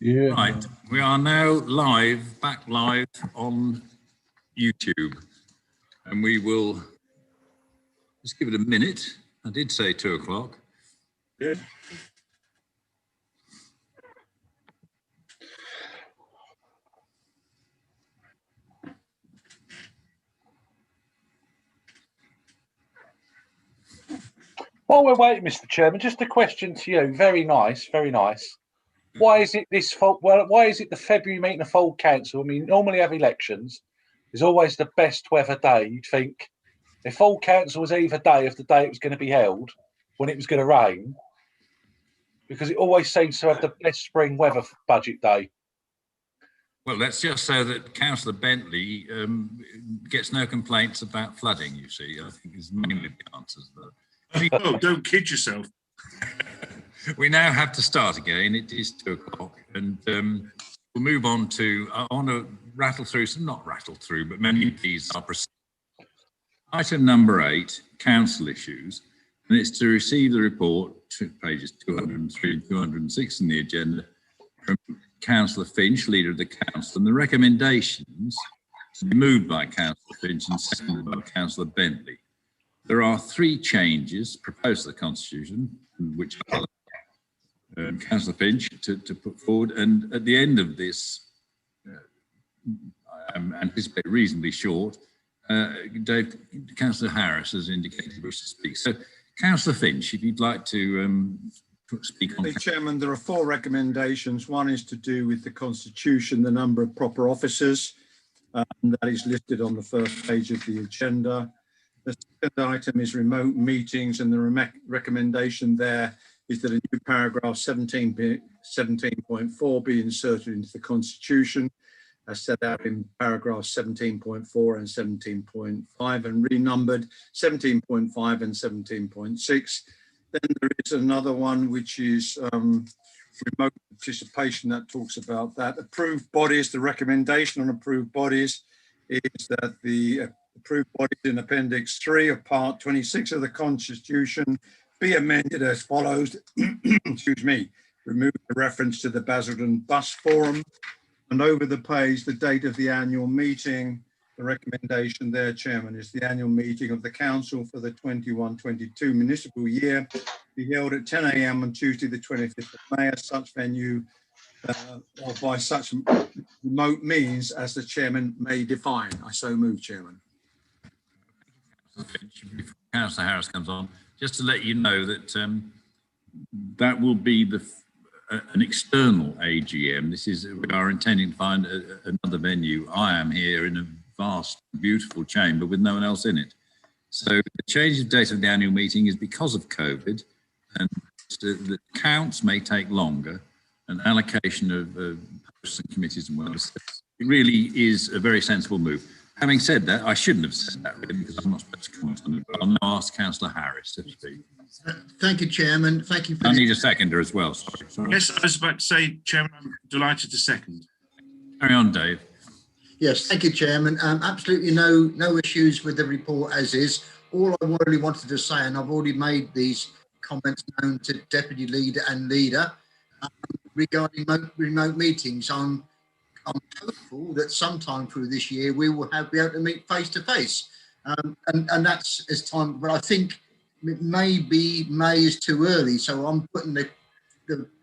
Yeah. Right, we are now live, back live on YouTube, and we will just give it a minute. I did say 2 o'clock. Good. While we're waiting, Mr. Chairman, just a question to you. Very nice, very nice. Why is it this fault? Well, why is it the February meeting of full council? I mean, normally have elections is always the best weather day. You'd think if full council was either day of the day it was going to be held when it was going to rain, because it always seems to have the best spring weather for budget day. Well, that's just so that Councillor Bentley gets no complaints about flooding, you see. I think is mainly the answer to that. Oh, don't kid yourself. We now have to start again. It is 2 o'clock, and we'll move on to, I want to rattle through some, not rattle through, but many of these are item number 8, council issues, and it's to receive the report, pages 203 and 206 in the agenda, from Councillor Finch, leader of the council, and the recommendations to be moved by Councillor Finch and seconded by Councillor Bentley. There are 3 changes proposed to the Constitution, which I'll Councillor Finch to put forward, and at the end of this, I anticipate reasonably short, Councillor Harris has indicated he wishes to speak. So, Councillor Finch, if you'd like to speak on. Chairman, there are 4 recommendations. One is to do with the Constitution, the number of proper officers, and that is listed on the first page of the agenda. The second item is remote meetings, and the recommendation there is that a new paragraph 17.4 be inserted into the Constitution, as set out in paragraphs 17.4 and 17.5 and renumbered 17.5 and 17.6. Then there is another one which is remote participation that talks about that. Approved bodies, the recommendation on approved bodies is that the approved bodies in Appendix 3 of Part 26 of the Constitution be amended as follows. Excuse me. Remove the reference to the Basildon Bus Forum, and over the page, the date of the annual meeting. The recommendation there, Chairman, is the annual meeting of the Council for the 21-22 municipal year be held at 10 a.m. on Tuesday, the 25th of May, at such venue or by such remote means as the Chairman may define. I so move, Chairman. Before Councillor Harris comes on, just to let you know that that will be an external AGM. This is, we are intending to find another venue. I am here in a vast, beautiful chamber with no one else in it. So the change of date of the annual meeting is because of COVID, and the counts may take longer, and allocation of posts and committees and whatever. It really is a very sensible move. Having said that, I shouldn't have said that really, because I'm not supposed to comment on it, but I'll now ask Councillor Harris to speak. Thank you, Chairman. Thank you for I need a seconder as well, sorry. Yes, I was about to say, Chairman, I'm delighted to second. Carry on, Dave. Yes, thank you, Chairman. Absolutely no issues with the report as is. All I really wanted to say, and I've already made these comments known to Deputy Leader and Leader, regarding remote meetings. I'm hopeful that sometime through this year we will be able to meet face to face, and that's as time. But I think maybe May is too early, so I'm putting the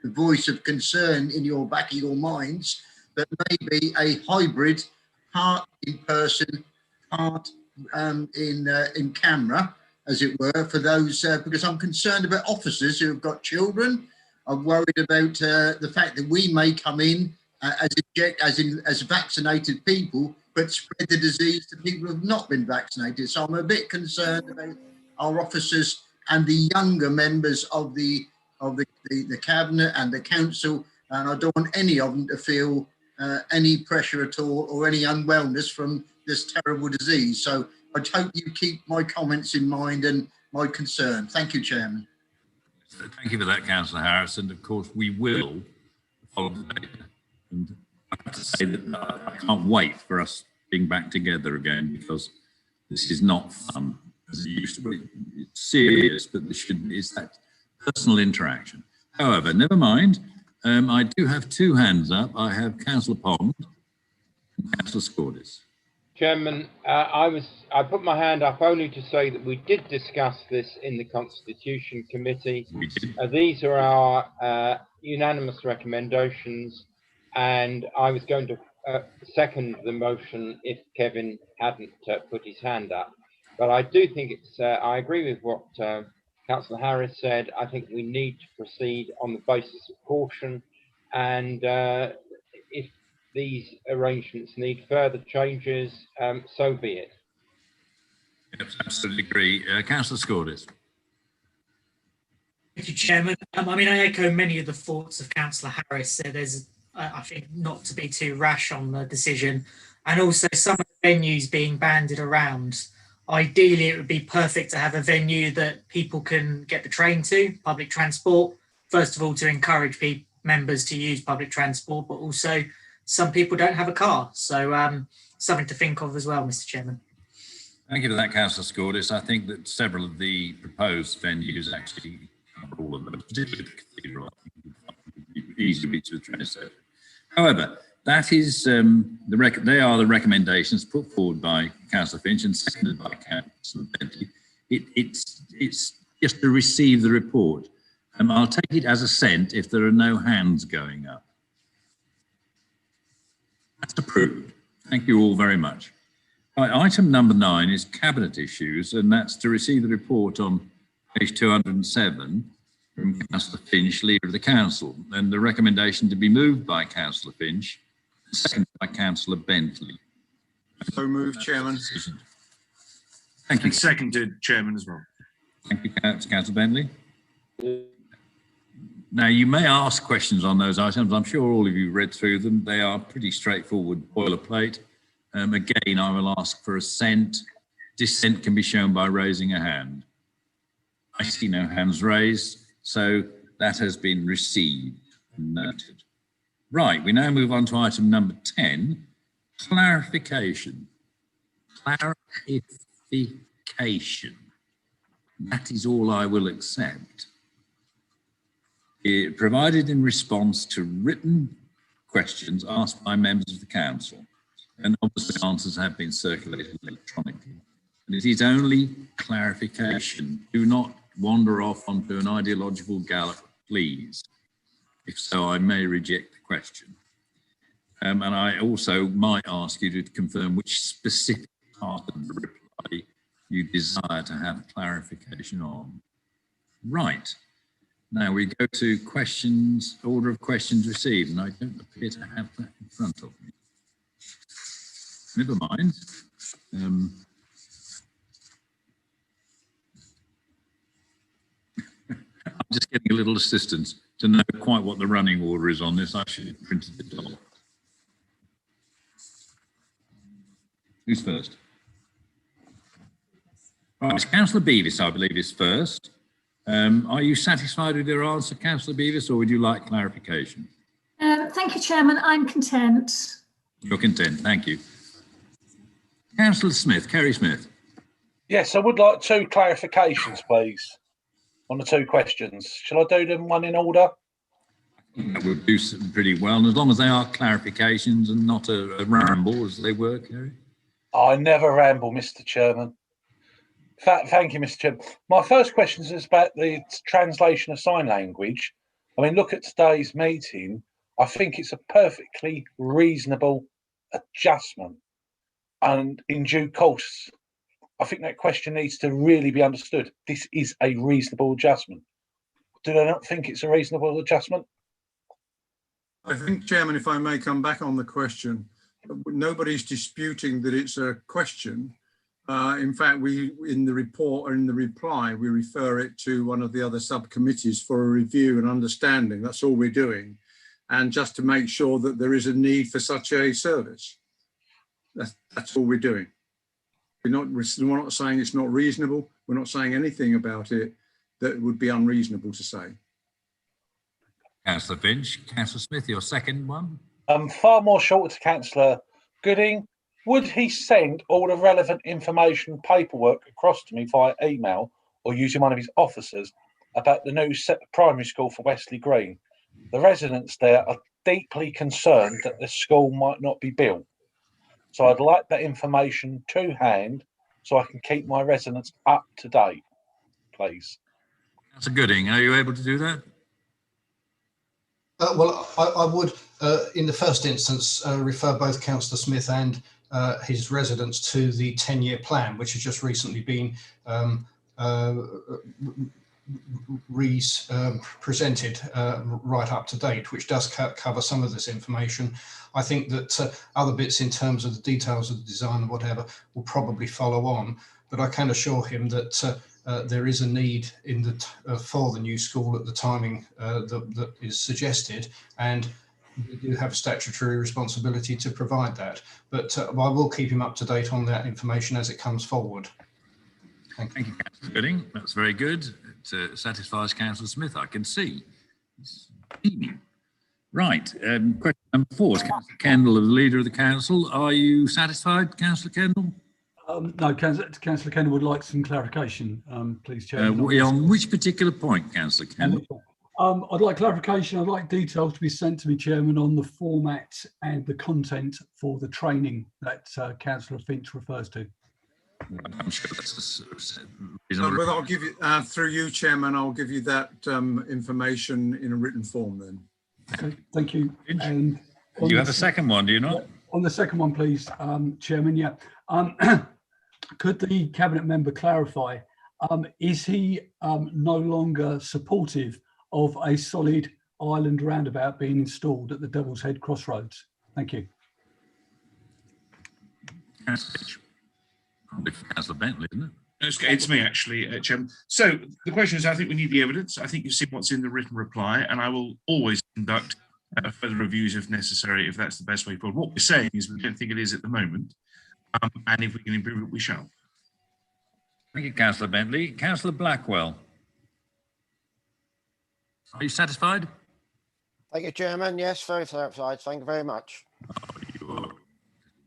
voice of concern in your back of your minds that maybe a hybrid, part in person, part in camera, as it were, for those because I'm concerned about officers who have got children. I'm worried about the fact that we may come in as vaccinated people, but spread the disease to people who have not been vaccinated. So I'm a bit concerned about our officers and the younger members of the cabinet and the council, and I don't want any of them to feel any pressure at all or any unwellness from this terrible disease. So I hope you keep my comments in mind and my concern. Thank you, Chairman. Thank you for that, Councillor Harris, and of course we will follow the data. And I have to say that I can't wait for us being back together again, because this is not fun as it used to be. It's serious, but it's that personal interaction. However, never mind. I do have two hands up. I have Councillor Pond and Councillor Scordis. Chairman, I put my hand up only to say that we did discuss this in the Constitution Committee. We did. These are our unanimous recommendations, and I was going to second the motion if Kevin hadn't put his hand up. But I do think I agree with what Councillor Harris said. I think we need to proceed on the basis of caution, and if these arrangements need further changes, so be it. Yes, absolutely agree. Councillor Scordis. Thank you, Chairman. I mean, I echo many of the thoughts of Councillor Harris. There's, I think, not to be too rash on the decision, and also some of the venues being banded around. Ideally, it would be perfect to have a venue that people can get the train to, public transport. First of all, to encourage members to use public transport, but also some people don't have a car. So something to think of as well, Mr. Chairman. Thank you for that, Councillor Scordis. I think that several of the proposed venues actually cover all of them, particularly the cathedral. I think would be easy to reach with the train station. However, that is they are the recommendations put forward by Councillor Finch and seconded by Councillor Bentley. It's just to receive the report. I'll take it as assent if there are no hands going up. That's approved. Thank you all very much. Right, item number 9 is cabinet issues, and that's to receive the report on page 207 from Councillor Finch, Leader of the Council, and the recommendation to be moved by Councillor Finch, seconded by Councillor Bentley. So moved, Chairman. Thank you. And seconded, Chairman, as well. Thank you, Councillor Bentley. Now, you may ask questions on those items. I'm sure all of you read through them. They are pretty straightforward boilerplate. Again, I will ask for assent. Dissent can be shown by raising a hand. I see no hands raised, so that has been received and noted. Right, we now move on to item number 10, clarification. Clarification. That is all I will accept. It provided in response to written questions asked by members of the council, and obviously answers have been circulated electronically. And it is only clarification. Do not wander off onto an ideological gallop, please. If so, I may reject the question. And I also might ask you to confirm which specific part of the reply you desire to have clarification on. Right. Now we go to questions, order of questions received, and I don't appear to have that in front of me. Never mind. I'm just getting a little assistance to know quite what the running order is on this. I should have printed it off. Who's first? Right, it's Councillor Beavis, I believe, is first. Are you satisfied with your answer, Councillor Beavis, or would you like clarification? Thank you, Chairman. I'm content. You're content, thank you. Councillor Smith, Kerry Smith. Yes, I would like 2 clarifications, please, on the 2 questions. Shall I do them one in order? That would do pretty well, and as long as they are clarifications and not a ramble as they were, Kerry. I never ramble, Mr. Chairman. Thank you, Mr. Chairman. My first question is about the translation of sign language. I mean, look at today's meeting. I think it's a perfectly reasonable adjustment. And in due course, I think that question needs to really be understood. This is a reasonable adjustment. Do they not think it's a reasonable adjustment? I think, Chairman, if I may come back on the question, nobody's disputing that it's a question. In fact, we, in the report or in the reply, we refer it to one of the other subcommittees for a review and understanding. That's all we're doing. And just to make sure that there is a need for such a service. That's all we're doing. We're not saying it's not reasonable. We're not saying anything about it that would be unreasonable to say. Councillor Finch. Councillor Smith, your second one. Far more short to Councillor Gooding. Would he send all the relevant information paperwork across to me via email or using one of his officers about the new primary school for Wesley Green. The residents there are deeply concerned that the school might not be built. So I'd like that information to hand so I can keep my residents up to date, please. That's a Gooding. Are you able to do that? Well, I would, in the first instance, refer both Councillor Smith and his residents to the 10-year plan, which has just recently been presented right up to date, which does cover some of this information. I think that other bits in terms of the details of the design and whatever will probably follow on, but I can assure him that there is a need in the for the new school at the timing that is suggested, and we do have a statutory responsibility to provide that. But I will keep him up to date on that information as it comes forward. Thank you, Councillor Gooding. That's very good. It satisfies Councillor Smith, I can see. Right. Question number 4 is Councillor Kendall, the leader of the council. Are you satisfied, Councillor Kendall? No, Councillor Kendall would like some clarification, please, Chair. On which particular point, Councillor Kendall? I'd like clarification. I'd like details to be sent to me, Chairman, on the format and the content for the training that Councillor Finch refers to. I'm sure that's Well, I'll give you, through you, Chairman, I'll give you that information in a written form then. Okay, thank you. And you have a second one, do you not? On the second one, please, Chairman, yeah. Could the Cabinet member clarify, is he no longer supportive of a solid island roundabout being installed at the Devil's Head Crossroads? Thank you. Councillor Bentley, isn't it? It's me, actually, Chairman. So the question is, I think we need the evidence. I think you've seen what's in the written reply, and I will always conduct further reviews if necessary, if that's the best way forward. What we're saying is we don't think it is at the moment, and if we can improve it, we shall. Thank you, Councillor Bentley. Councillor Blackwell. Are you satisfied? Thank you, Chairman. Yes, very satisfied. Thank you very much. Oh,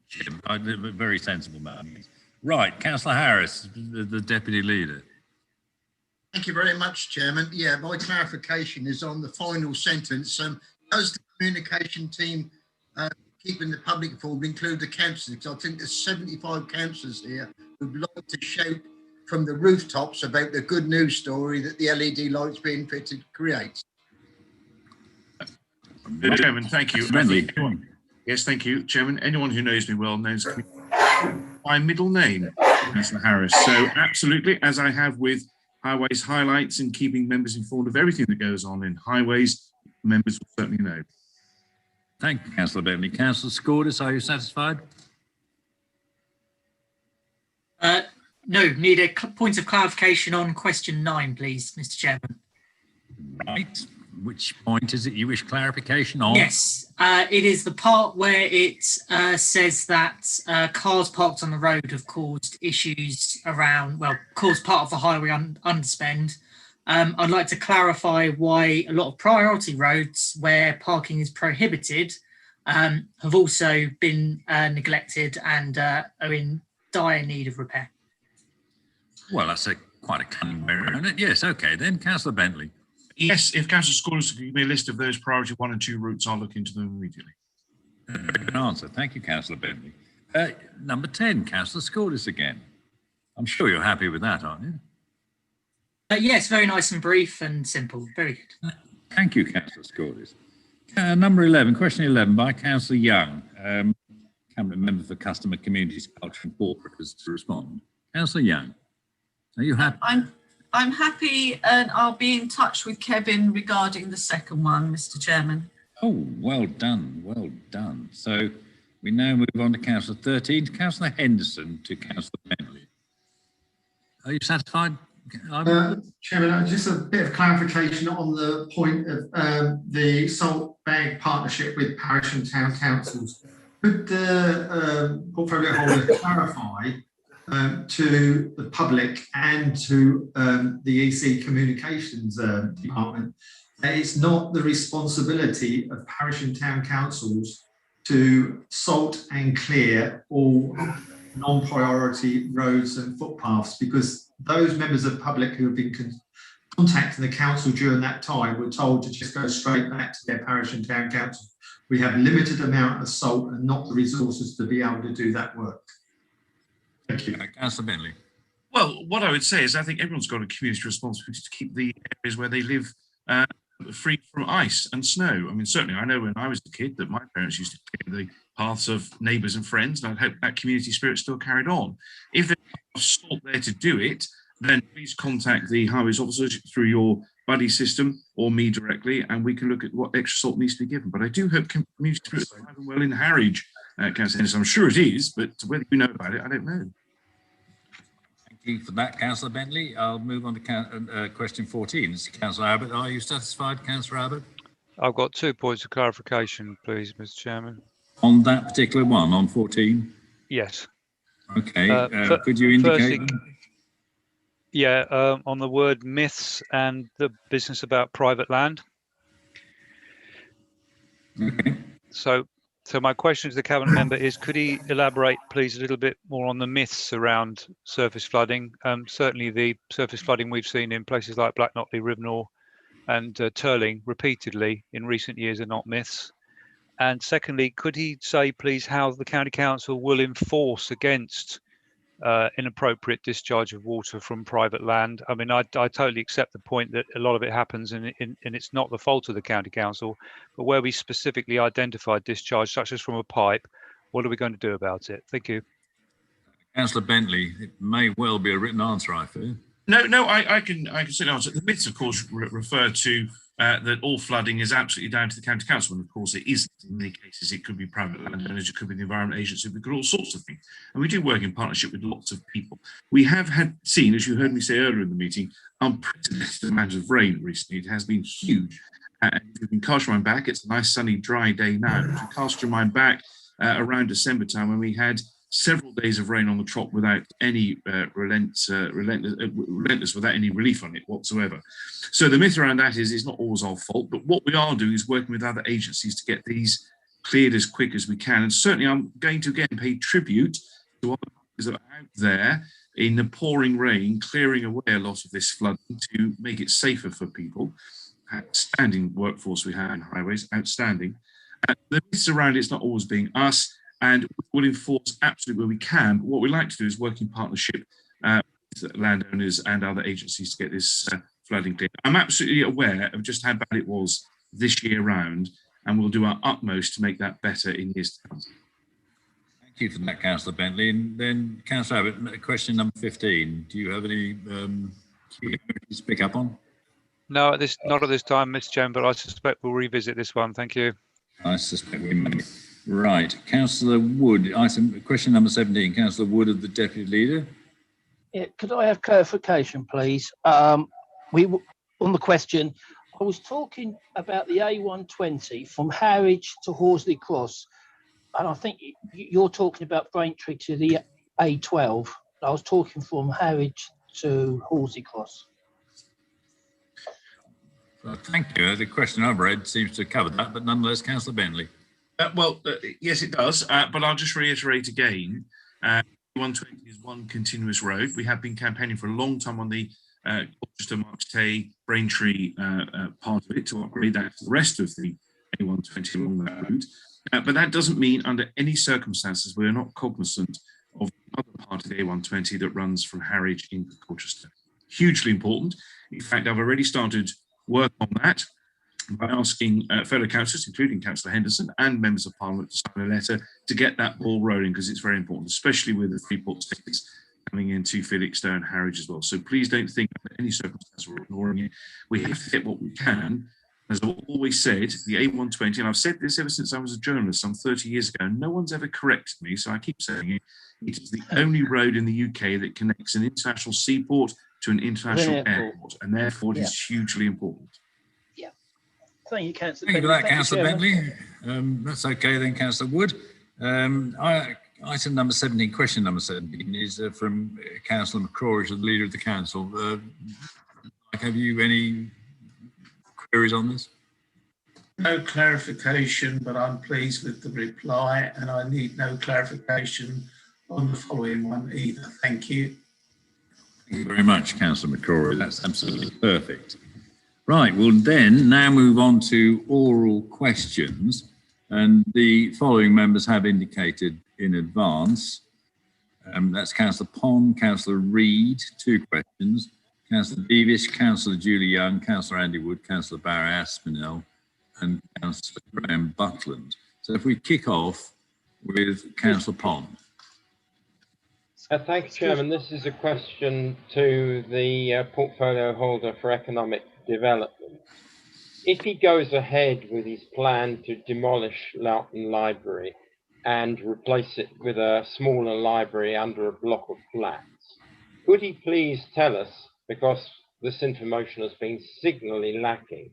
you are a very sensible man. Right, Councillor Harris, the Deputy Leader. Thank you very much, Chairman. Yeah, my clarification is on the final sentence. Does the communication team keeping the public informed include the councillors? Because I think there's 75 councillors here who'd like to shout from the rooftops about the good news story that the LED lights being fitted creates. Chairman, thank you. Yes, thank you, Chairman. Anyone who knows me well knows my middle name, Councillor Harris. So absolutely, as I have with Highways highlights and keeping members informed of everything that goes on in highways, members will certainly know. Thank you, Councillor Bentley. Councillor Scordis, are you satisfied? No, need a point of clarification on question 9, please, Mr. Chairman. Right. Which point is it you wish clarification on? Yes, it is the part where it says that cars parked on the road have caused issues around, well, caused part of the highway underspend. I'd like to clarify why a lot of priority roads where parking is prohibited have also been neglected and are in dire need of repair. Well, that's quite a cunning way around it. Yes, okay, then Councillor Bentley. Yes, if Councillor Scores could give me a list of those priority 1 and 2 routes, I'll look into them immediately. Good answer. Thank you, Councillor Bentley. Number 10, Councillor Scordis again. I'm sure you're happy with that, aren't you? Yes, very nice and brief and simple. Very good. Thank you, Councillor Scordis. Number 11, question 11 by Councillor Young, Cabinet Member for Customer, Communities, Culture and Corporates to respond. Councillor Young, are you happy? I'm happy, and I'll be in touch with Kevin regarding the second one, Mr. Chairman. Oh, well done, well done. So we now move on to Councillor 13, to Councillor Henderson, to Councillor Bentley. Are you satisfied? Chairman, just a bit of clarification on the point of the salt bag partnership with parish and town councils. Could the portfolio holder clarify to the public and to the EC Communications Department that it's not the responsibility of parish and town councils to salt and clear all non-priority roads and footpaths, because those members of the public who have been contacting the council during that time were told to just go straight back to their parish and town council. We have limited amount of salt and not the resources to be able to do that work. Thank you. Councillor Bentley. Well, what I would say is I think everyone's got a community responsibility to keep the areas where they live free from ice and snow. I mean, certainly I know when I was a kid that my parents used to clear the paths of neighbours and friends, and I hope that community spirit still carried on. If there's salt there to do it, then please contact the highways officers through your buddy system or me directly, and we can look at what extra salt needs to be given. But I do hope community spirit is alive and well in Harwich, Councillor Henderson. I'm sure it is, but whether you know about it, I don't know. Thank you for that, Councillor Bentley. I'll move on to question 14. Councillor Abbott, are you satisfied, Councillor Abbott? I've got 2 points of clarification, please, Mr. Chairman. On that particular one, on 14? Yes. Okay, could you indicate firstly, them? Yeah, on the word myths and the business about private land. Okay. So my question to the Cabinet member is, could he elaborate, please, a little bit more on the myths around surface flooding? Certainly the surface flooding we've seen in places like Blacknotley, Rivenor and Turling repeatedly in recent years are not myths. And secondly, could he say, please, how the County Council will enforce against inappropriate discharge of water from private land? I mean, I totally accept the point that a lot of it happens and it's not the fault of the County Council, but where we specifically identified discharge, such as from a pipe, what are we going to do about it? Thank you. Councillor Bentley, it may well be a written answer, I fear. No, I can certainly answer. The myths, of course, refer to that all flooding is absolutely down to the County Council, and of course it isn't. In many cases, it could be private landowners, it could be the Environment Agency, it could all sorts of things. And we do work in partnership with lots of people. We have seen, as you heard me say earlier in the meeting, unprecedented amounts of rain recently. It has been huge. And if you can cast your mind back, it's a nice sunny, dry day now. If you cast your mind back around December time when we had several days of rain on the trot without any relentless, without any relief on it whatsoever. So the myth around that is it's not always our fault, but what we are doing is working with other agencies to get these cleared as quick as we can. And certainly I'm going to again pay tribute to all those that are out there in the pouring rain, clearing away a lot of this flooding to make it safer for people. Outstanding workforce we have in highways, outstanding. The myths around it's not always being us, and we'll enforce absolutely where we can. But what we like to do is work in partnership with landowners and other agencies to get this flooding cleared. I'm absolutely aware of just how bad it was this year round, and we'll do our utmost to make that better in years to come. Thank you for that, Councillor Bentley. And then, Councillor Abbott, question number 15. Do you have any key areas to pick up on? No, not at this time, Mr. Chairman, but I suspect we'll revisit this one. Thank you. I suspect we may. Right, Councillor Wood, question number 17, Councillor Wood of the Deputy Leader. Yeah, could I have clarification, please? On the question, I was talking about the A120 from Harwich to Horsley Cross, and I think you're talking about Braintree to the A12. I was talking from Harwich to Horsley Cross. Well, thank you. The question I've read seems to cover that, but nonetheless, Councillor Bentley. Yes, it does, but I'll just reiterate again, 120 is one continuous road. We have been campaigning for a long time on the Colchester, Marks Tay, Braintree part of it to upgrade that to the rest of the A120 along that route. But that doesn't mean under any circumstances we're not cognizant of the other part of the A120 that runs from Harwich into Colchester. Hugely important. In fact, I've already started work on that by asking fellow councillors, including Councillor Henderson and members of Parliament, to sign a letter to get that ball rolling, because it's very important, especially with the Freeport states coming into Felixstowe and Harwich as well. So please don't think under any circumstance we're ignoring it. We have to get what we can. As I've always said, the A120, and I've said this ever since I was a journalist some 30 years ago, and no one's ever corrected me, so I keep saying it. It is the only road in the UK that connects an international seaport to an international airport, and therefore it is hugely important. Thank you, Councillor Thank you for that, Councillor Bentley. That's okay then, Councillor Wood. Item number 17, question number 17 is from Councillor McCrory, the Leader of the Council. Have you any queries on this? No clarification, but I'm pleased with the reply, and I need no clarification on the following one either. Thank you. Thank you very much, Councillor McCrory. That's absolutely perfect. Right, we'll then now move on to oral questions. And the following members have indicated in advance. That's Councillor Pond, Councillor Reid, 2 questions. Councillor Davis, Councillor Julie Young, Councillor Andy Wood, Councillor Barry Aspinall, and Councillor Graham Buckland. So if we kick off with Councillor Pond. Thank you, Chairman. This is a question to the portfolio holder for economic development. If he goes ahead with his plan to demolish Loughton Library and replace it with a smaller library under a block of flats, could he please tell us, because this information has been signally lacking,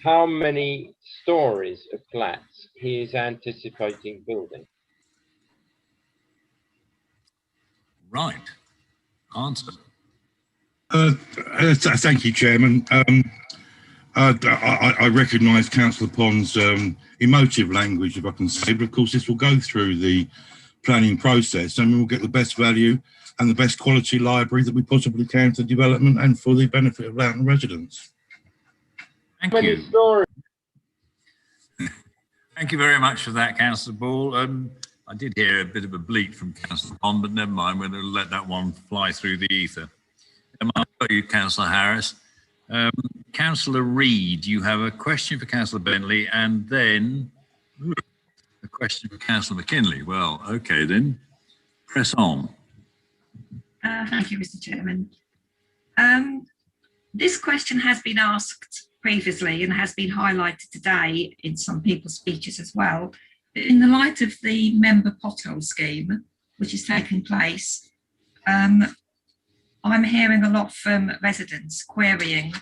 how many stories of flats he is anticipating building? Right. Answer. Thank you, Chairman. I recognise Councillor Pond's emotive language, if I can say, but of course this will go through the planning process and we'll get the best value and the best quality library that we possibly can for development and for the benefit of Loughton residents. Thank you. Thank you very much for that, Councillor Ball. I did hear a bit of a bleat from Councillor Pond, but never mind, we're going to let that one fly through the ether. I've got you, Councillor Harris. Councillor Reid, you have a question for Councillor Bentley and then a question for Councillor McKinley. Well, okay then, press on. Thank you, Mr. Chairman. This question has been asked previously and has been highlighted today in some people's speeches as well. In the light of the member pothole scheme, which is taking place, I'm hearing a lot from residents querying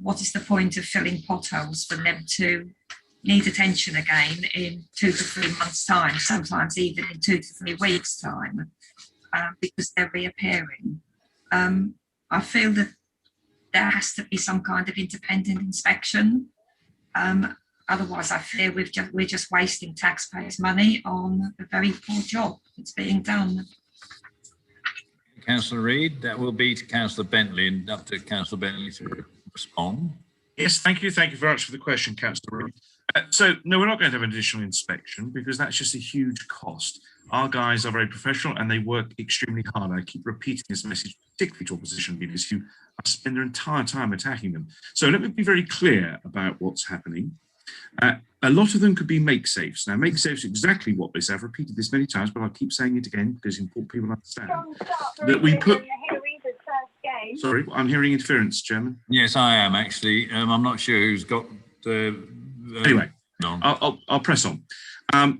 what is the point of filling potholes for them to need attention again in 2 to 3 months' time, sometimes even in 2 to 3 weeks' time, because they're reappearing. I feel that there has to be some kind of independent inspection. Otherwise, I fear we're just wasting taxpayers' money on a very poor job that's being done. Councillor Reid, that will be to Councillor Bentley and up to Councillor Bentley to respond. Yes, thank you. Thank you very much for the question, Councillor Reid. So, no, we're not going to have an additional inspection because that's just a huge cost. Our guys are very professional and they work extremely hard. I keep repeating this message, particularly to opposition leaders who spend their entire time attacking them. So let me be very clear about what's happening. A lot of them could be make-safes. Now, make-safes are exactly what they say. I've repeated this many times, but I'll keep saying it again because important people understand that we put... Sorry, I'm hearing interference, Chairman. Yes, I am actually. I'm not sure who's got the... anyway, I'll press on.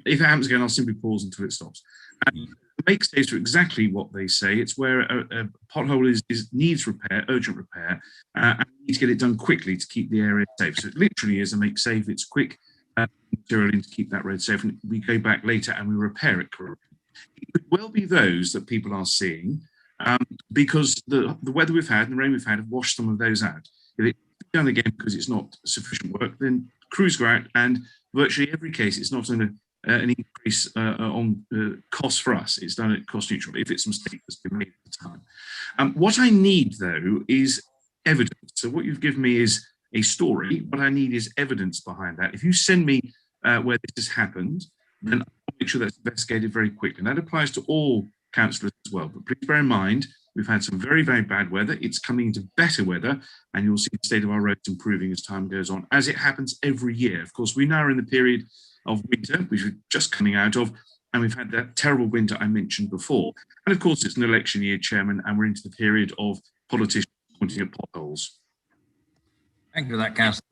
If it happens again, I'll simply pause until it stops. Make-safes are exactly what they say. It's where a pothole needs repair, urgent repair, and we need to get it done quickly to keep the area safe. So it literally is a make-safe. It's quick material in to keep that road safe, and we go back later and we repair it correctly. It could well be those that people are seeing because the weather we've had and the rain we've had have washed some of those out. If it's done again because it's not sufficient work, then crews go out and virtually every case it's not an increase on cost for us. It's done at cost neutral if it's a mistake that's been made at the time. What I need though is evidence. So what you've given me is a story. What I need is evidence behind that. If you send me where this has happened, then I'll make sure that's investigated very quickly. And that applies to all councillors as well. But please bear in mind, we've had some very, very bad weather. It's coming into better weather, and you'll see the state of our roads improving as time goes on, as it happens every year. Of course, we now are in the period of winter, which we're just coming out of, and we've had that terrible winter I mentioned before. And of course, it's an election year, Chairman, and we're into the period of politicians pointing at potholes. Thank you for that, Councillor.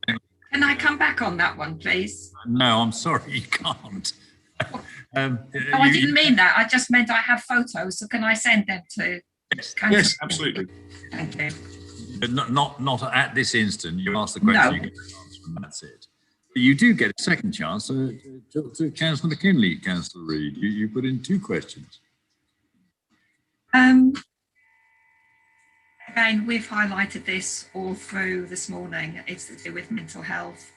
Can I come back on that one, please? No, I'm sorry, you can't. No, I didn't mean that. I just meant I have photos, so can I send them to? Yes, absolutely. Thank you. But not at this instant. You ask the question, No. you get an answer, and that's it. But you do get a second chance to Councillor McKinley, Councillor Reid. You put in 2 questions. Again, we've highlighted this all through this morning. It's to do with mental health.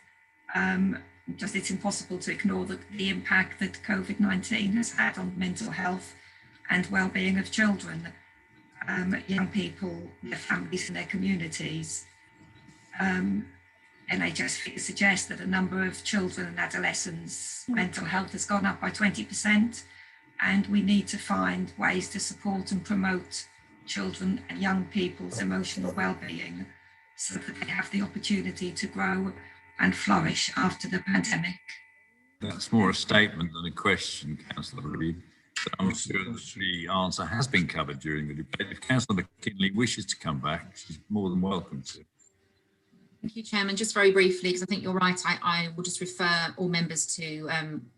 Just it's impossible to ignore the impact that COVID-19 has had on mental health and well-being of children. young people, their families and their communities. NHS figures suggest that a number of children and adolescents' mental health has gone up by 20%, and we need to find ways to support and promote children and young people's emotional well-being so that they have the opportunity to grow and flourish after the pandemic. That's more a statement than a question, Councillor Reid. I'm sure that the answer has been covered during the debate. If Councillor McKinley wishes to come back, she's more than welcome to. Thank you, Chairman. Just very briefly, because I think you're right, I will just refer all members to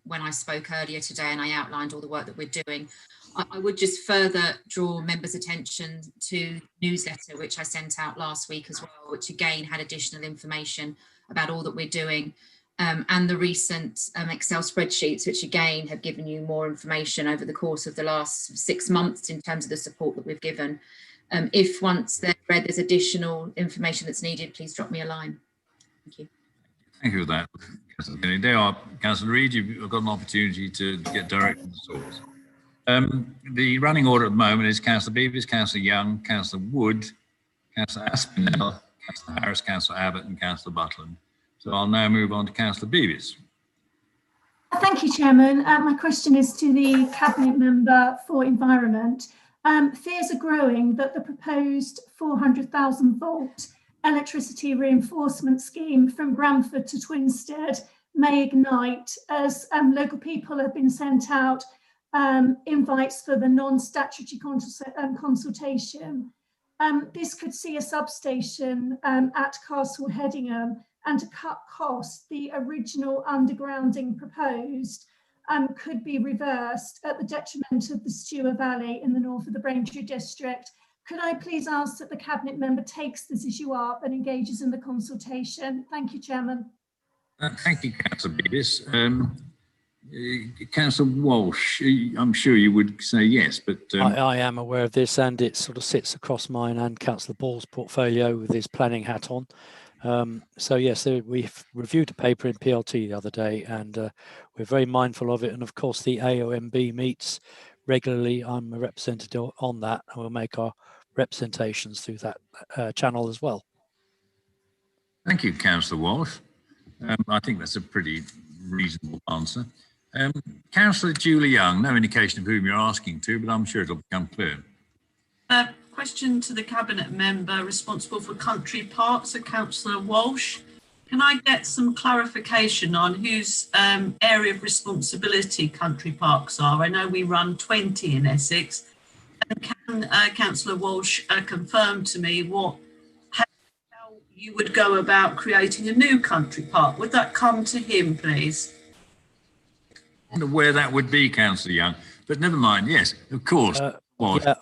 when I spoke earlier today and I outlined all the work that we're doing. I would just further draw members' attention to the newsletter, which I sent out last week as well, which again had additional information about all that we're doing, and the recent Excel spreadsheets, which again have given you more information over the course of the last 6 months in terms of the support that we've given. If once they're read, there's additional information that's needed, please drop me a line. Thank you. Thank you for that, Councillor McKinley. There are, Councillor Reid, you've got an opportunity to get direct from the source. The running order at the moment is Councillor Bevis, Councillor Young, Councillor Wood, Councillor Aspinall, Councillor Harris, Councillor Abbott and Councillor Butland. So I'll now move on to Councillor Bevis. Thank you, Chairman. My question is to the Cabinet Member for Environment. Fears are growing that the proposed 400,000 volt electricity reinforcement scheme from Bramford to Twinstead may ignite as local people have been sent out invites for the non-statutory consultation. This could see a substation at Castle Hedingham, and to cut costs, the original undergrounding proposed could be reversed at the detriment of the Stour Valley in the north of the Braintree district. Could I please ask that the Cabinet Member takes this issue up and engages in the consultation? Thank you, Chairman. Thank you, Councillor Bevis. Councillor Walsh, I'm sure you would say yes, but... I am aware of this, and it sort of sits across mine and Councillor Ball's portfolio with his planning hat on. So yes, we've reviewed the paper in PLT the other day, and we're very mindful of it. And of course, the AOMB meets regularly. I'm a representative on that, and we'll make our representations through that channel as well. Thank you, Councillor Walsh. I think that's a pretty reasonable answer. Councillor Julie Young, no indication of whom you're asking to, but I'm sure it'll become clear. Question to the Cabinet Member responsible for country parks, so Councillor Walsh. Can I get some clarification on whose area of responsibility country parks are? I know we run 20 in Essex. And can Councillor Walsh confirm to me how you would go about creating a new country park? Would that come to him, please? I don't know where that would be, Councillor Young, but never mind. Yes, of course. Yeah,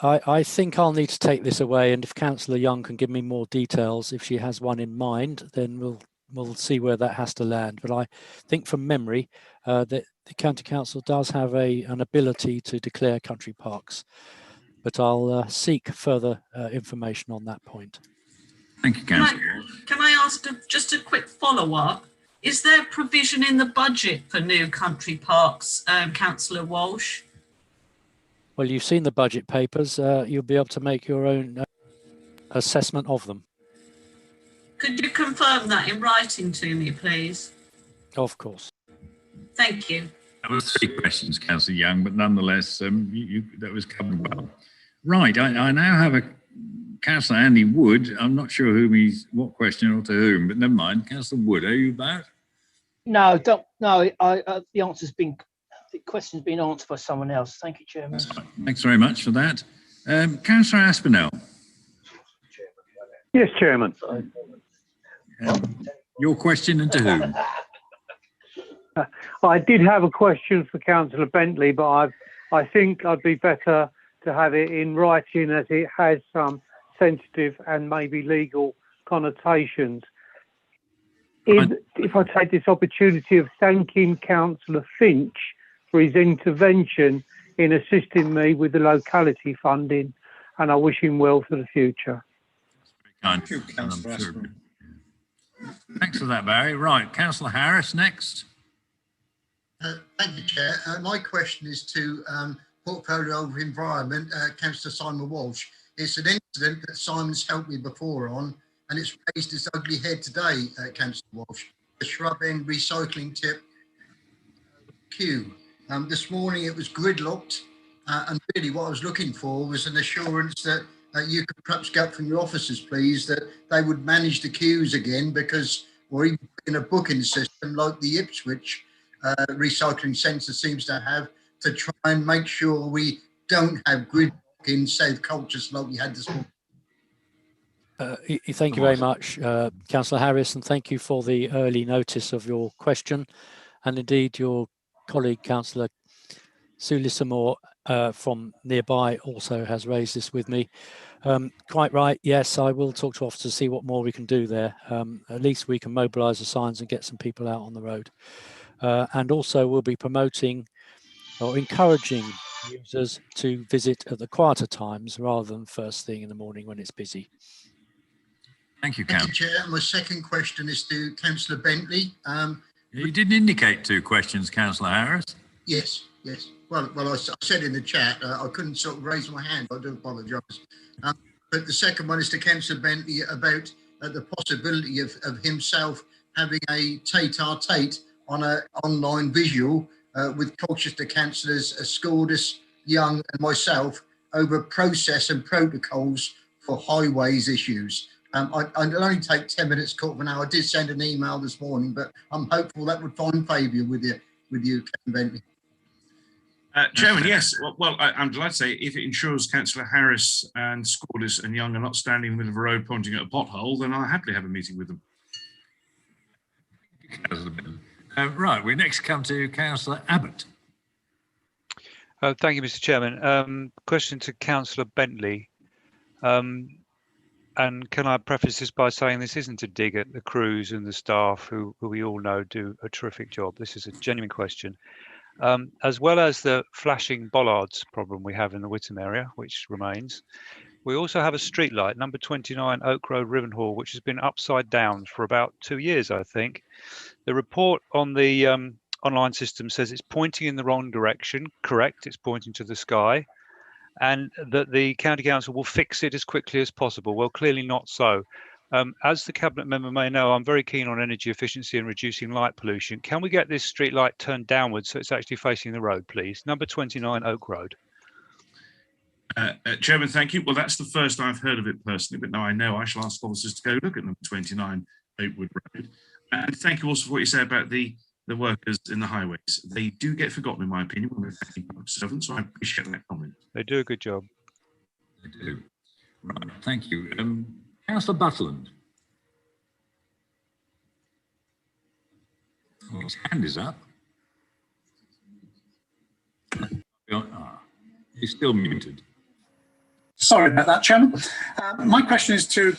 I think I'll need to take this away, and if Councillor Young can give me more details, if she has one in mind, then we'll see where that has to land. But I think from memory that the County Council does have an ability to declare country parks, but I'll seek further information on that point. Thank you, Councillor. Can I ask just a quick follow-up? Is there provision in the budget for new country parks, Councillor Walsh? Well, you've seen the budget papers. You'll be able to make your own assessment of them. Could you confirm that in writing to me, please? Of course. Thank you. That was 3 questions, Councillor Young, but nonetheless, that was covered well. Right, I now have a Councillor Andy Wood. I'm not sure what question or to whom, but never mind. Councillor Wood, are you about? No, don't. No, the question's been answered by someone else. Thank you, Chairman. Thanks very much for that. Councillor Aspinall. Yes, Chairman. Your question and to whom? I did have a question for Councillor Bentley, but I think I'd be better to have it in writing, as it has some sensitive and maybe legal connotations. If I take this opportunity of thanking Councillor Finch for his intervention in assisting me with the locality funding, and I wish him well for the future. Thank you, Councillor. Thanks for that, Barry. Right, Councillor Harris next. Thank you, Chair. My question is to Portfolio of Environment, Councillor Simon Walsh. It's an incident that Simon's helped me before on, and it's raised its ugly head today, Councillor Walsh. The shrub end recycling tip queue. This morning it was gridlocked, and really what I was looking for was an assurance that you could perhaps get from your officers, please, that they would manage the queues again, because, or even in a booking system like the Ipswich recycling centre seems to have, to try and make sure we don't have gridlock in South Colchester like we had this morning. Thank you very much, Councillor Harris, and thank you for the early notice of your question. And indeed, your colleague, Councillor Sulisamore from nearby, also has raised this with me. Quite right, yes, I will talk to officers, see what more we can do there. At least we can mobilise the signs and get some people out on the road. And also we'll be promoting or encouraging users to visit at the quieter times rather than first thing in the morning when it's busy. Thank you, Thank you, Chair. My second question is to Councillor Bentley. You didn't indicate two questions, Councillor Harris. Yes, yes. Well, I said in the chat, I couldn't sort of raise my hand. I do apologise. But the second one is to Councillor Bentley about the possibility of himself having a tete-a-tete on an online visual with Colchester councillors, Scordis, Young and myself over process and protocols for highways issues. I'd only take 10 minutes, quarter of an hour. I did send an email this morning, but I'm hopeful that would find favour with you, Kevin Bentley. Chairman, yes. Well, I'm delighted to say if it ensures Councillor Harris and Scordis and Young are not standing in the middle of a road pointing at a pothole, then I'll happily have a meeting with them. Right, we next come to Councillor Abbott. Thank you, Mr. Chairman. Question to Councillor Bentley. And can I preface this by saying this isn't a dig at the crews and the staff who we all know do a terrific job. This is a genuine question. As well as the flashing bollards problem we have in the Witham area, which remains, we also have a street light, number 29 Oak Road, Rivenhall, which has been upside down for about 2 years, I think. The report on the online system says it's pointing in the wrong direction. Correct, it's pointing to the sky, and that the County Council will fix it as quickly as possible. Well, clearly not so. As the Cabinet member may know, I'm very keen on energy efficiency and reducing light pollution. Can we get this street light turned downwards so it's actually facing the road, please? Number 29 Oak Road. Chairman, thank you. Well, that's the first I've heard of it personally, but now I know I shall ask officers to go look at number 29 Oakwood Road. And thank you also for what you say about the workers in the highways. They do get forgotten, in my opinion, when we're thanking public servants, so I appreciate that comment. They do a good job. They do. Right, thank you. Councillor Butland. Oh, his hand is up. He's still muted. Sorry about that, Chairman. My question is to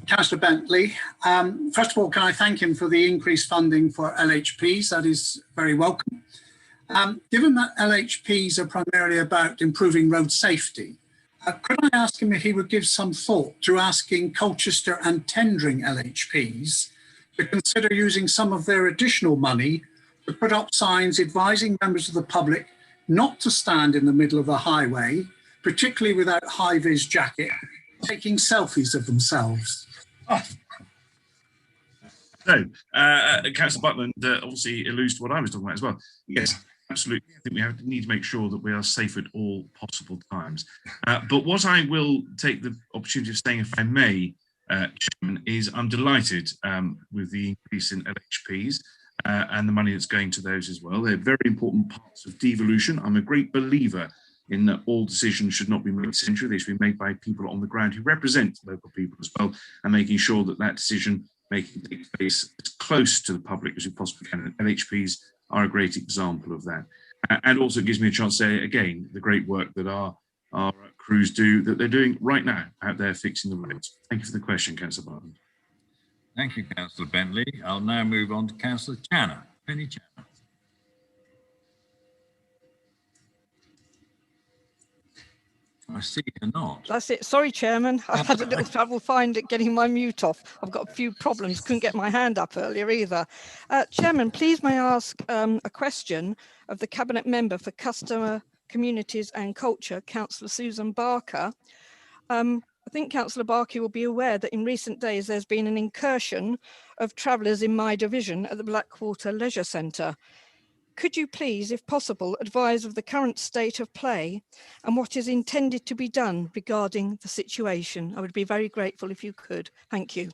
Councillor Bentley. First of all, can I thank him for the increased funding for LHPs? That is very welcome. Given that LHPs are primarily about improving road safety, could I ask him if he would give some thought to asking Colchester and tendering LHPs to consider using some of their additional money to put up signs advising members of the public not to stand in the middle of the highway, particularly without high-vis jacket, taking selfies of themselves? So, Councillor Butland obviously alludes to what I was talking about as well. Yes, absolutely. I think we need to make sure that we are safe at all possible times. But what I will take the opportunity of saying, if I may, Chairman, is I'm delighted with the increase in LHPs and the money that's going to those as well. They're very important parts of devolution. I'm a great believer in that all decisions should not be made centrally. They should be made by people on the ground who represent local people as well, and making sure that that decision making takes place as close to the public as we possibly can. And LHPs are a great example of that. And also gives me a chance to say again, the great work that our crews do, that they're doing right now out there fixing the roads. Thank you for the question, Councillor Barton. Thank you, Councillor Bentley. I'll now move on to Councillor Channer. Penny Channer. I see you're not. That's it. Sorry, Chairman. I had a little trouble getting my mute off. I've got a few problems. Couldn't get my hand up earlier either. Chairman, please may I ask a question of the Cabinet Member for Customer, Communities and Culture, Councillor Susan Barker. I think Councillor Barkey will be aware that in recent days there's been an incursion of travellers in my division at the Blackwater Leisure Centre. Could you please, if possible, advise of the current state of play and what is intended to be done regarding the situation? I would be very grateful if you could. Thank you.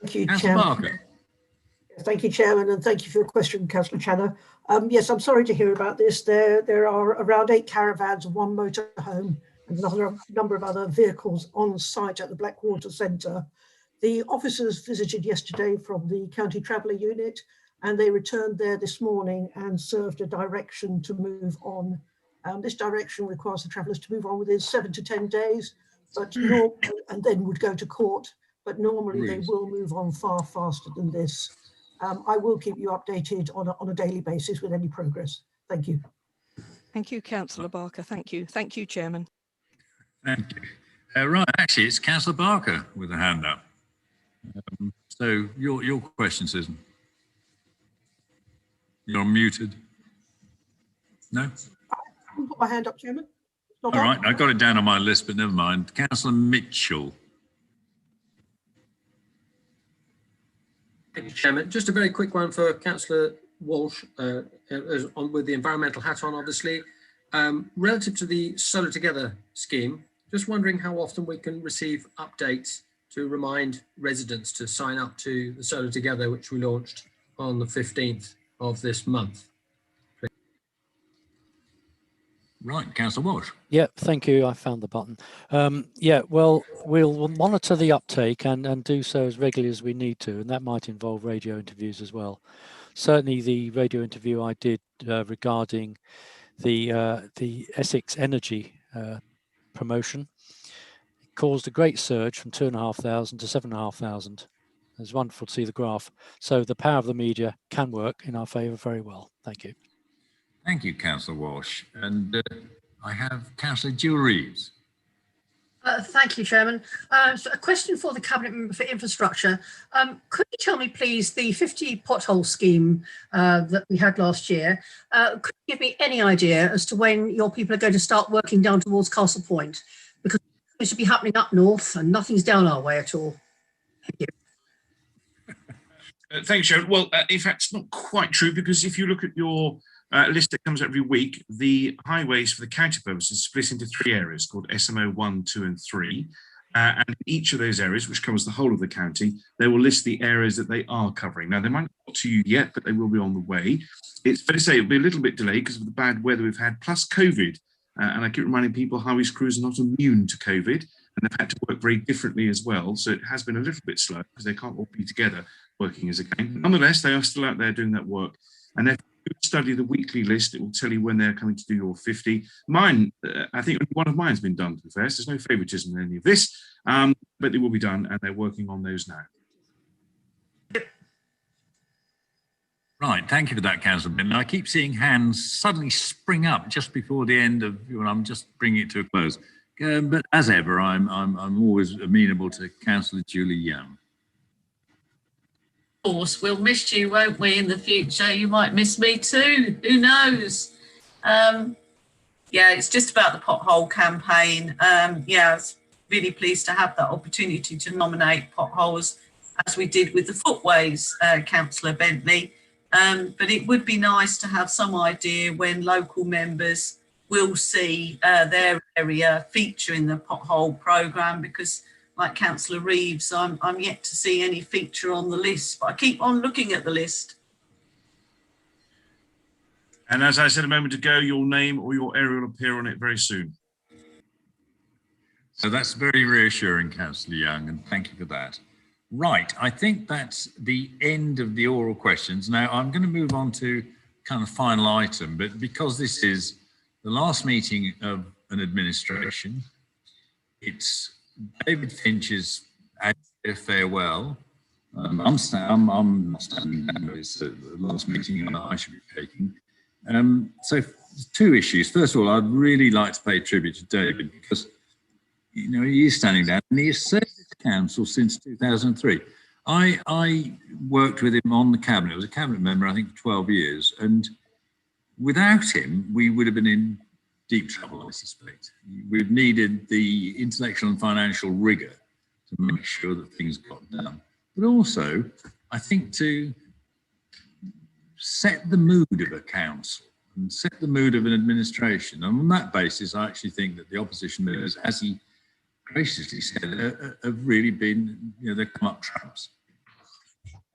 Thank you, Councillor Chairman. Barker. Thank you, Chairman, and thank you for your question, Councillor Channer. Yes, I'm sorry to hear about this. There are around 8 caravans and 1 motorhome and another number of other vehicles on site at the Blackwater Centre. The officers visited yesterday from the County Traveller Unit, and they returned there this morning and served a direction to move on. This direction requires the travellers to move on within 7 to 10 days, but and then would go to court. But normally they will move on far faster than this. I will keep you updated on a daily basis with any progress. Thank you. Thank you, Councillor Barker. Thank you. Thank you, Chairman. Thank you. Right, actually, it's Councillor Barker with a hand up. So your question, Susan. You're muted. No? I haven't put my hand up, Chairman. All right, I got it down on my list, but never mind. Councillor Mitchell. Thank you, Chairman. Just a very quick one for Councillor Walsh, with the environmental hat on, obviously. Relative to the Solar Together scheme, just wondering how often we can receive updates to remind residents to sign up to the Solar Together, which we launched on the 15th of this month. Right, Councillor Walsh. Yeah, thank you. I found the button. Yeah, well, we'll monitor the uptake and do so as regularly as we need to, and that might involve radio interviews as well. Certainly, the radio interview I did regarding the Essex Energy promotion caused a great surge from 2,500 to 7,500. It's wonderful to see the graph. So the power of the media can work in our favour very well. Thank you. Thank you, Councillor Walsh. And I have Councillor Jill Reeves. Thank you, Chairman. So a question for the Cabinet Member for Infrastructure. Could you tell me, please, the 50 pothole scheme that we had last year, could you give me any idea as to when your people are going to start working down towards Castle Point? Because it should be happening up north and nothing's down our way at all. Thank you. Thanks, Sharon. Well, in fact, it's not quite true, because if you look at your list that comes every week, the highways for the county purposes split into 3 areas called SMO 1, 2 and 3. And in each of those areas, which covers the whole of the county, they will list the areas that they are covering. Now, they might not get to you yet, but they will be on the way. It's fair to say it'll be a little bit delayed because of the bad weather we've had, plus COVID. And I keep reminding people highways crews are not immune to COVID, and they've had to work very differently as well. So it has been a little bit slow because they can't all be together working as a gang. Nonetheless, they are still out there doing that work. And if you study the weekly list, it will tell you when they're coming to do your 50. Mine, I think only one of mine's been done, to be fair. So there's no favouritism in any of this, but they will be done, and they're working on those now. Right, thank you for that, Councillor Bentley. I keep seeing hands suddenly spring up just before the end of, when I'm just bringing it to a close. But as ever, I'm always amenable to Councillor Julie Young. Of course, we'll miss you, won't we, in the future? You might miss me too. Who knows? Yeah, it's just about the pothole campaign. Yeah, I was really pleased to have that opportunity to nominate potholes, as we did with the footways, Councillor Bentley. But it would be nice to have some idea when local members will see their area feature in the pothole programme, because like Councillor Reeves, I'm yet to see any feature on the list, but I keep on looking at the list. And as I said a moment ago, your name or your area will appear on it very soon. So that's very reassuring, Councillor Young, and thank you for that. Right, I think that's the end of the oral questions. Now I'm going to move on to kind of final item, but because this is the last meeting of an administration, it's David Finch's farewell. I'm not standing down, but it's the last meeting I should be taking. So 2 issues. First of all, I'd really like to pay tribute to David, because you know, he is standing down and he has served the council since 2003. I worked with him on the cabinet. I was a cabinet member, I think, for 12 years. And without him, we would have been in deep trouble, I suspect. We've needed the intellectual and financial rigour to make sure that things got done. But also, I think to set the mood of a council and set the mood of an administration. And on that basis, I actually think that the opposition members, as he graciously said, have really been, they've come up trumps.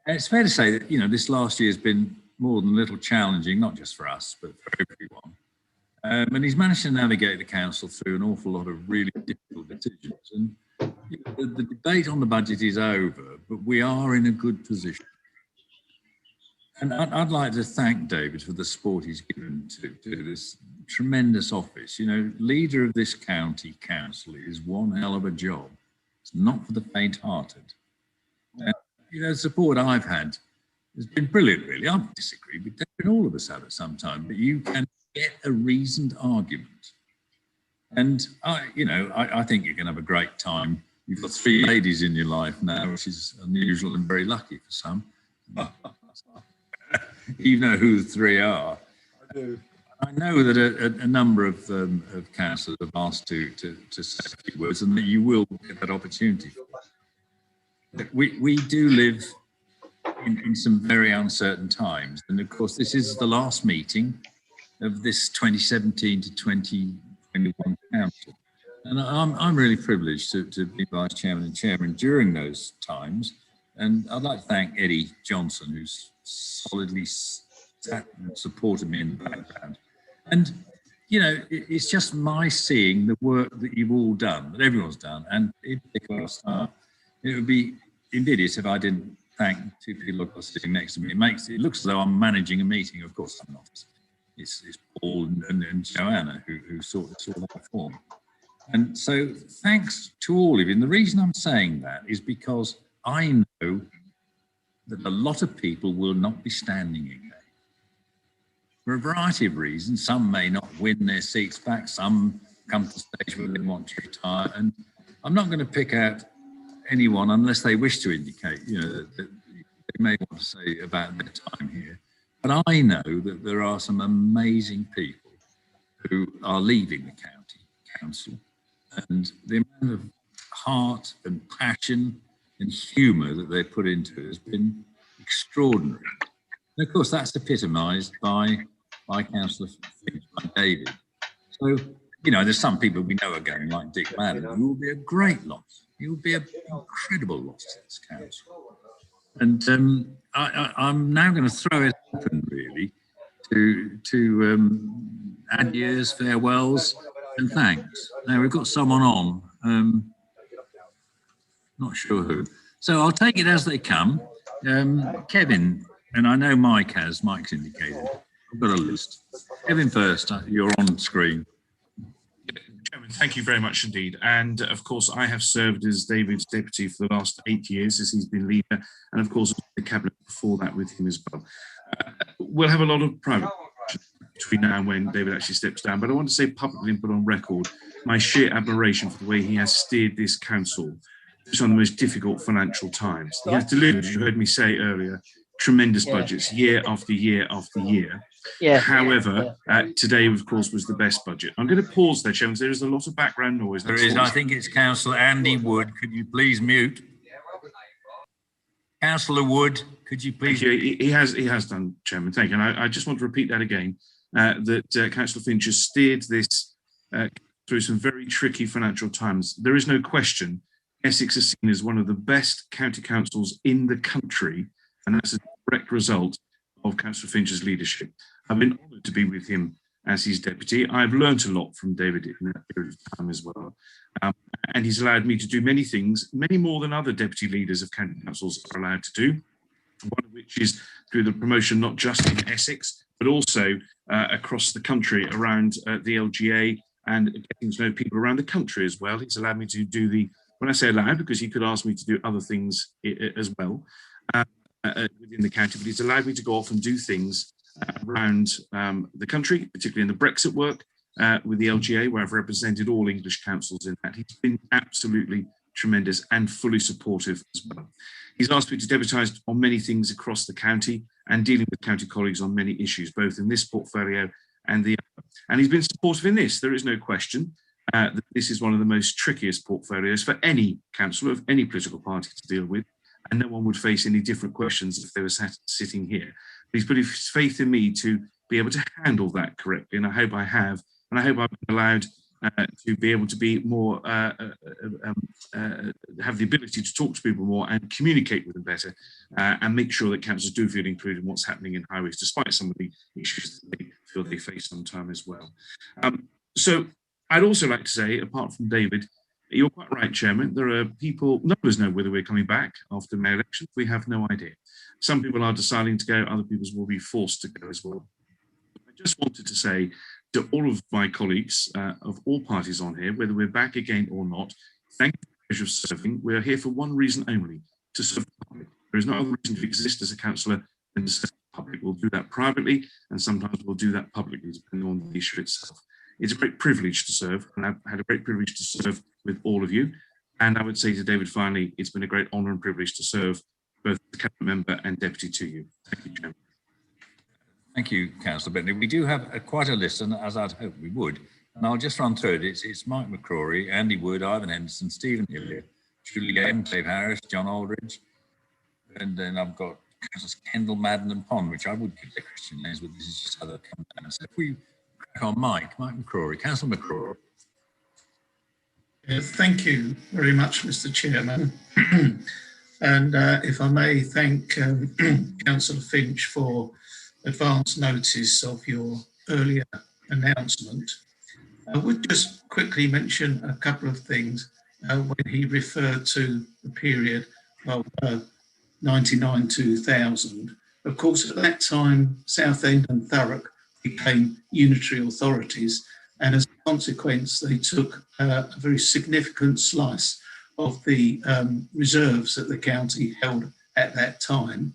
And it's fair to say that, this last year has been more than a little challenging, not just for us, but for everyone. And he's managed to navigate the council through an awful lot of really difficult decisions. And the debate on the budget is over, but we are in a good position. And I'd like to thank David for the support he's given to this tremendous office. Leader of this county council is one hell of a job. It's not for the faint-hearted. The support I've had has been brilliant, really. I disagree with David, all of us have at some time, but you can get a reasoned argument. And, I think you can have a great time. You've got 3 ladies in your life now, which is unusual and very lucky for some. You know who the 3 are. I do. I know that a number of councillors have asked to say a few words, and that you will get that opportunity. We do live in some very uncertain times, and of course this is the last meeting of this 2017 to 2021 council, and I'm really privileged to be vice chairman and chairman during those times. And I'd like to thank Eddie Johnson, who's solidly sat and supported me in the background. And, it's just my seeing the work that you've all done, that everyone's done, and in particular, it would be invidious if I didn't thank 2 people who are sitting next to me. It looks as though I'm managing a meeting. Of course I'm not. It's Paul and Joanna who saw that form. And so thanks to all of you. And the reason I'm saying that is because I know that a lot of people will not be standing again. For a variety of reasons. Some may not win their seats back, some come to the stage where they want to retire. And I'm not going to pick out anyone unless they wish to indicate, that they may want to say about their time here. But I know that there are some amazing people who are leaving the county council, and the amount of heart and passion and humour that they put into it has been extraordinary. And of course, that's epitomised by Councillor Finch, by David. So, there's some people we know are going, like Dick Madden, who will be a great loss. He will be an incredible loss to this council. And I'm now going to throw it open, really, to adieus, farewells, and thanks. Now, we've got someone on, not sure who. So I'll take it as they come. Kevin, and I know Mike's indicated. I've got a list. Kevin first, you're on screen. Chairman, thank you very much indeed. And of course, I have served as David's deputy for the last 8 years as he's been leader, and of course, the cabinet before that with him as well. We'll have a lot of private between now and when David actually steps down, but I want to say publicly and put on record my sheer admiration for the way he has steered this council through some of the most difficult financial times. He has delivered, as you heard me say earlier, tremendous budgets year after year after year. However, today, of course, was the best budget. I'm going to pause there, Chairman. There is a lot of background noise. There is. I think it's Councillor Andy Wood. Could you please mute? Councillor Wood, could you please? Thank you. He has done, Chairman. Thank you. And I just want to repeat that again, that Councillor Finch has steered this through some very tricky financial times. There is no question Essex is seen as one of the best county councils in the country, and that's a direct result of Councillor Finch's leadership. I've been honoured to be with him as his deputy. I've learnt a lot from David in that period of time as well. And he's allowed me to do many things, many more than other deputy leaders of county councils are allowed to do, one of which is through the promotion not just in Essex, but also across the country around the LGA and getting to know people around the country as well. He's allowed me to do when I say allowed, because he could ask me to do other things as well within the county, but he's allowed me to go off and do things around the country, particularly in the Brexit work with the LGA, where I've represented all English councils in that. He's been absolutely tremendous and fully supportive as well. He's asked me to deputise on many things across the county and dealing with county colleagues on many issues, both in this portfolio and he's been supportive in this. There is no question that this is one of the most trickiest portfolios for any councillor of any political party to deal with, and no one would face any different questions if they were sitting here. But he's put his faith in me to be able to handle that correctly, and I hope I have, and I hope I've been allowed to be able to be more, have the ability to talk to people more and communicate with them better, and make sure that councillors do feel included in what's happening in highways, despite some of the issues that they feel they face sometimes as well. So I'd also like to say, apart from David, you're quite right, Chairman. There are people, none of us know whether we're coming back after May elections. We have no idea. Some people are deciding to go, other people will be forced to go as well. I just wanted to say to all of my colleagues of all parties on here, whether we're back again or not, thank you for the pleasure of serving. We are here for one reason only, to serve the public. There is no other reason to exist as a councillor than to serve the public. We'll do that privately, and sometimes we'll do that publicly, depending on the issue itself. It's a great privilege to serve, and I've had a great privilege to serve with all of you. And I would say to David, finally, it's been a great honour and privilege to serve both the cabinet member and deputy to you. Thank you, Chairman. Thank you, Councillor Bentley. We do have quite a list, and as I'd hoped we would. And I'll just run through it. It's Mike McCrory, Andy Wood, Ivan Henderson, Stephen Hillier, Julie Gayton, Dave Harris, John Aldridge, and then I've got Councillors Kendall, Madden and Pond, which I would give their Christian names, but this is just how they come down. So if we crack on Mike McCrory, Councillor McCrory. Thank you very much, Mr. Chairman. And if I may thank Councillor Finch for advance notice of your earlier announcement. I would just quickly mention a couple of things when he referred to the period of 99-2000. Of course, at that time, Southend and Thurrock became unitary authorities, and as a consequence, they took a very significant slice of the reserves that the county held at that time,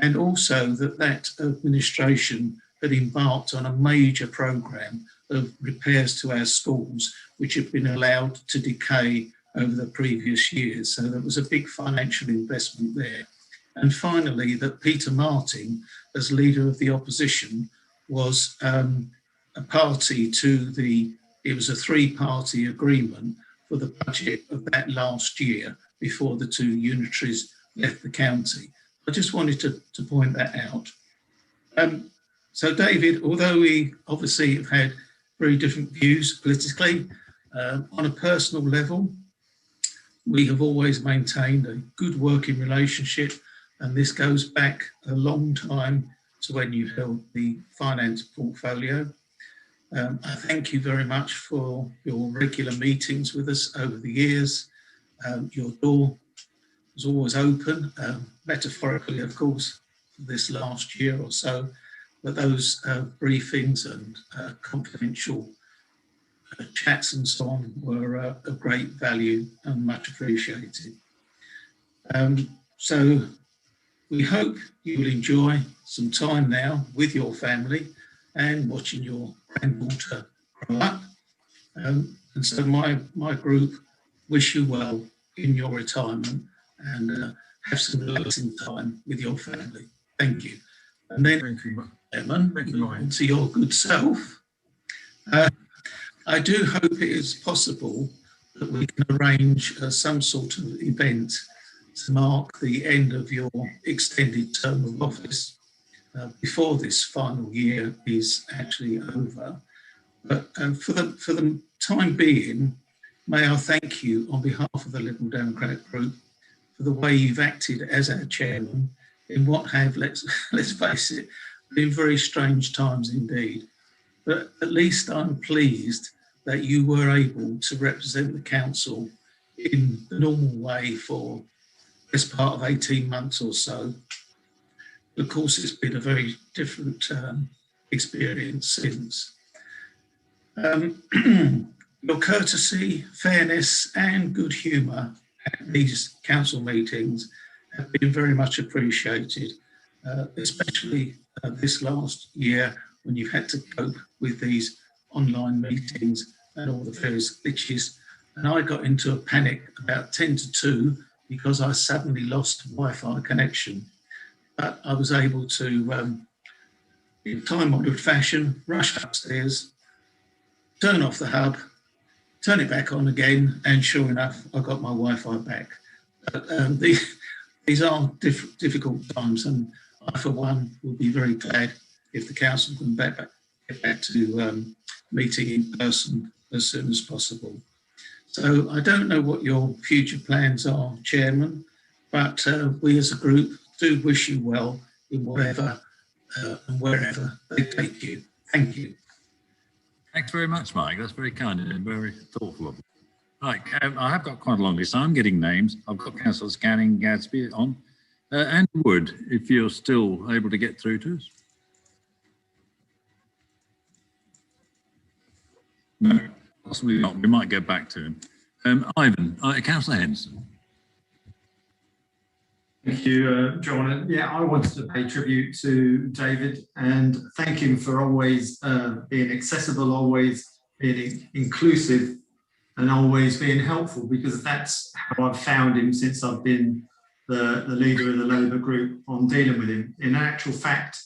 and also that administration had embarked on a major programme of repairs to our schools, which had been allowed to decay over the previous years. So there was a big financial investment there. And finally, that Peter Martin, as leader of the opposition, was a party to it was a three-party agreement for the budget of that last year before the two unitaries left the county. I just wanted to point that out. So David, although we obviously have had very different views politically, on a personal level, we have always maintained a good working relationship, and this goes back a long time to when you held the finance portfolio. I thank you very much for your regular meetings with us over the years. Your door was always open, metaphorically, of course, for this last year or so, but those briefings and confidential chats and so on were of great value and much appreciated. So we hope you will enjoy some time now with your family and watching your granddaughter grow up. And so my group wish you well in your retirement and have some relaxing time with your family. Thank you. And then, Chairman, to your good self, I do hope it is possible that we can arrange some sort of event to mark the end of your extended term of office before this final year is actually over. But for the time being, may I thank you on behalf of the Liberal Democrat Group for the way you've acted as our chairman in what have, let's face it, been very strange times indeed. But at least I'm pleased that you were able to represent the council in the normal way for the best part of 18 months or so. Of course, it's been a very different experience since. Your courtesy, fairness and good humour at these council meetings have been very much appreciated, especially this last year when you've had to cope with these online meetings and all the various glitches. And I got into a panic about 10 to 2 because I suddenly lost Wi-Fi connection. But I was able to in time-honoured fashion, rushed upstairs, turn off the hub, turn it back on again, and sure enough, I got my Wi-Fi back. But, these are difficult times, and I, for one, will be very glad if the council can get back to meeting in person as soon as possible. So I don't know what your future plans are, Chairman, but we as a group do wish you well in whatever and wherever they take you. Thank you. Thanks very much, Mike. That's very kind and very thoughtful of you. Right, I have got quite a long list. I'm getting names. I've got Councillor Scanning, Gadsby on. Andrew Wood, if you're still able to get through to us. No, possibly not. We might get back to him. Ivan, Councillor Henderson. Thank you, John. And yeah, I wanted to pay tribute to David and thank him for always being accessible, always being inclusive, and always being helpful, because that's how I've found him since I've been the leader of the Labour group on dealing with him. In actual fact,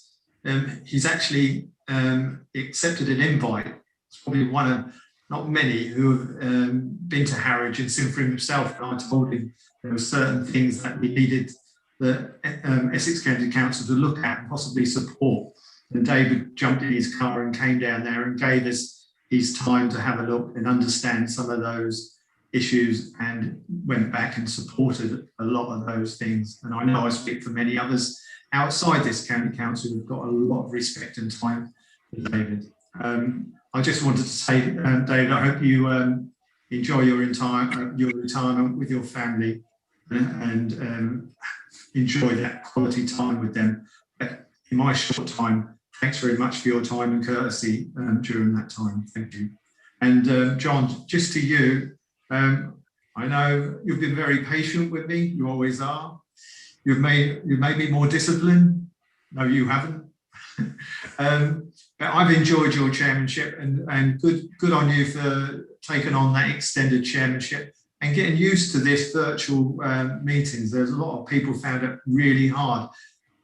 he's actually accepted an invite. It's probably one of not many who have been to Harwich and seen for himself. And I told him there were certain things that we needed the Essex County Council to look at and possibly support. And David jumped in his car and came down there and gave us his time to have a look and understand some of those issues, and went back and supported a lot of those things. And I know I speak for many others outside this county council who've got a lot of respect and time for David. I just wanted to say, David, I hope you enjoy your retirement with your family and enjoy that quality time with them. In my short time, thanks very much for your time and courtesy during that time. Thank you. And John, just to you, I know you've been very patient with me. You always are. You've made me more disciplined. No, you haven't. But I've enjoyed your chairmanship, and good on you for taking on that extended chairmanship and getting used to this virtual meetings. There's a lot of people found it really hard.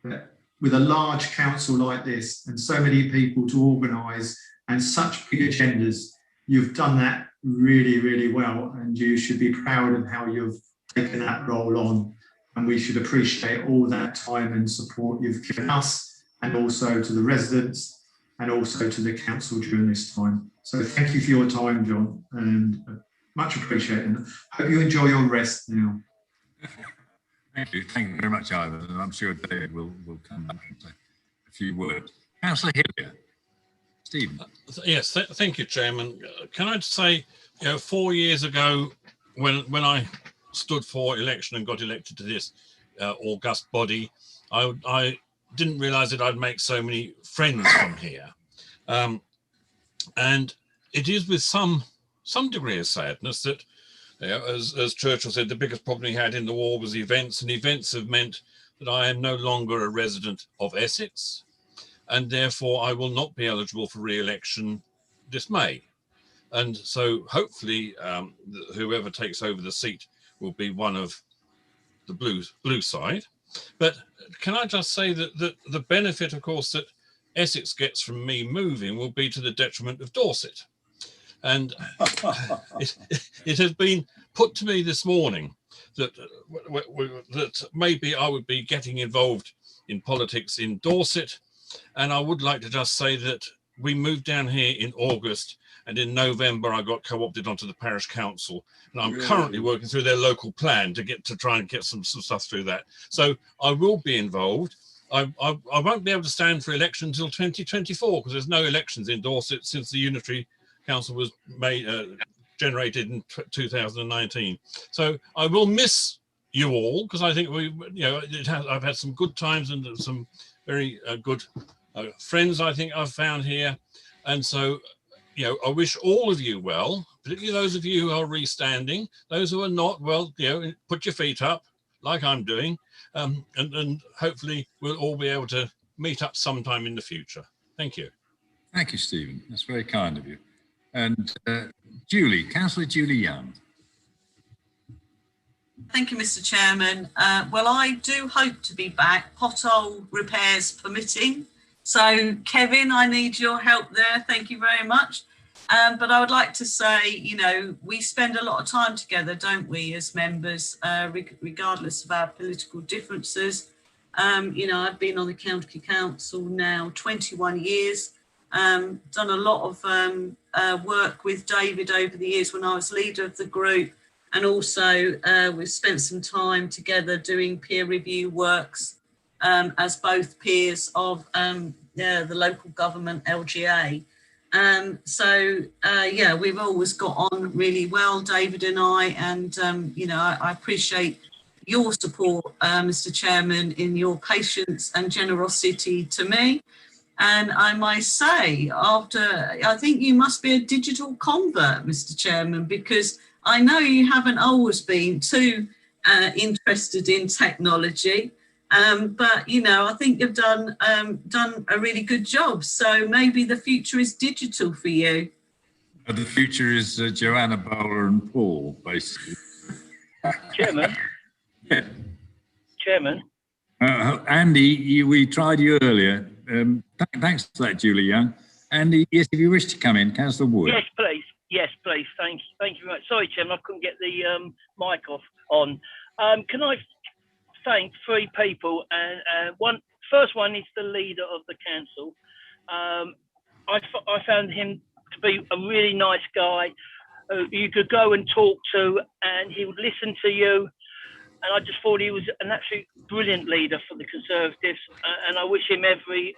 But with a large council like this and so many people to organise and such big agendas, you've done that really, really well, and you should be proud of how you've taken that role on, and we should appreciate all that time and support you've given us, and also to the residents and also to the council during this time. So thank you for your time, John, and much appreciated. Hope you enjoy your rest now. Thank you very much, Ivan, and I'm sure David will come back and say a few words. Councillor Hillier. Stephen. Yes, thank you, Chairman. Can I just say, 4 years ago, when I stood for election and got elected to this august body, I didn't realise that I'd make so many friends from here, and it is with some degree of sadness that, as Churchill said, the biggest problem he had in the war was events, and events have meant that I am no longer a resident of Essex, and therefore I will not be eligible for re-election this May. And so hopefully whoever takes over the seat will be one of the blue side. But can I just say that the benefit, of course, that Essex gets from me moving will be to the detriment of Dorset. And it has been put to me this morning that maybe I would be getting involved in politics in Dorset. And I would like to just say that we moved down here in August, and in November I got co-opted onto the parish council, and I'm currently working through their local plan to try and get some stuff through that. So I will be involved. I won't be able to stand for election until 2024 because there's no elections in Dorset since the Unitary Council was generated in 2019. So I will miss you all because I think I've had some good times and some very good friends I think I've found here, and so I wish all of you well, particularly those of you who are restanding. Those who are not, well, put your feet up like I'm doing, and hopefully we'll all be able to meet up sometime in the future. Thank you. Thank you, Stephen. That's very kind of you. And Julie, Councillor Julie Young. Thank you, Mr. Chairman. Well, I do hope to be back, pothole repairs permitting, So Kevin, I need your help there. Thank you very much. But I would like to say, you know, we spend a lot of time together, don't we, as members, regardless of our political differences. You know, I've been on the county council now 21 years, done a lot of work with David over the years when I was leader of the group. And also we've spent some time together doing peer review works as both peers of the local government LGA. Yeah, we've always got on really well, David and I, and you know, I appreciate your support, Mr. Chairman, in your patience and generosity to me. And I might say, I think you must be a digital convert, Mr. Chairman, because I know you haven't always been too interested in technology. But you know, I think you've done a really good job. So maybe the future is digital for you. The future is Joanna Bowler and Paul, basically. Chairman. Yeah. Chairman. Andy, we tried you earlier. Thanks for that, Julie Young. Andy, yes, if you wish to come in, Councillor Wood. Yes, please. Yes, please. Thank you very much. Sorry, Chairman, I couldn't get the mic off on. Can I thank three people? And first one is the leader of the council. I found him to be a really nice guy. You could go and talk to, and he would listen to you. And I just thought he was an absolute brilliant leader for the Conservatives, and I wish him every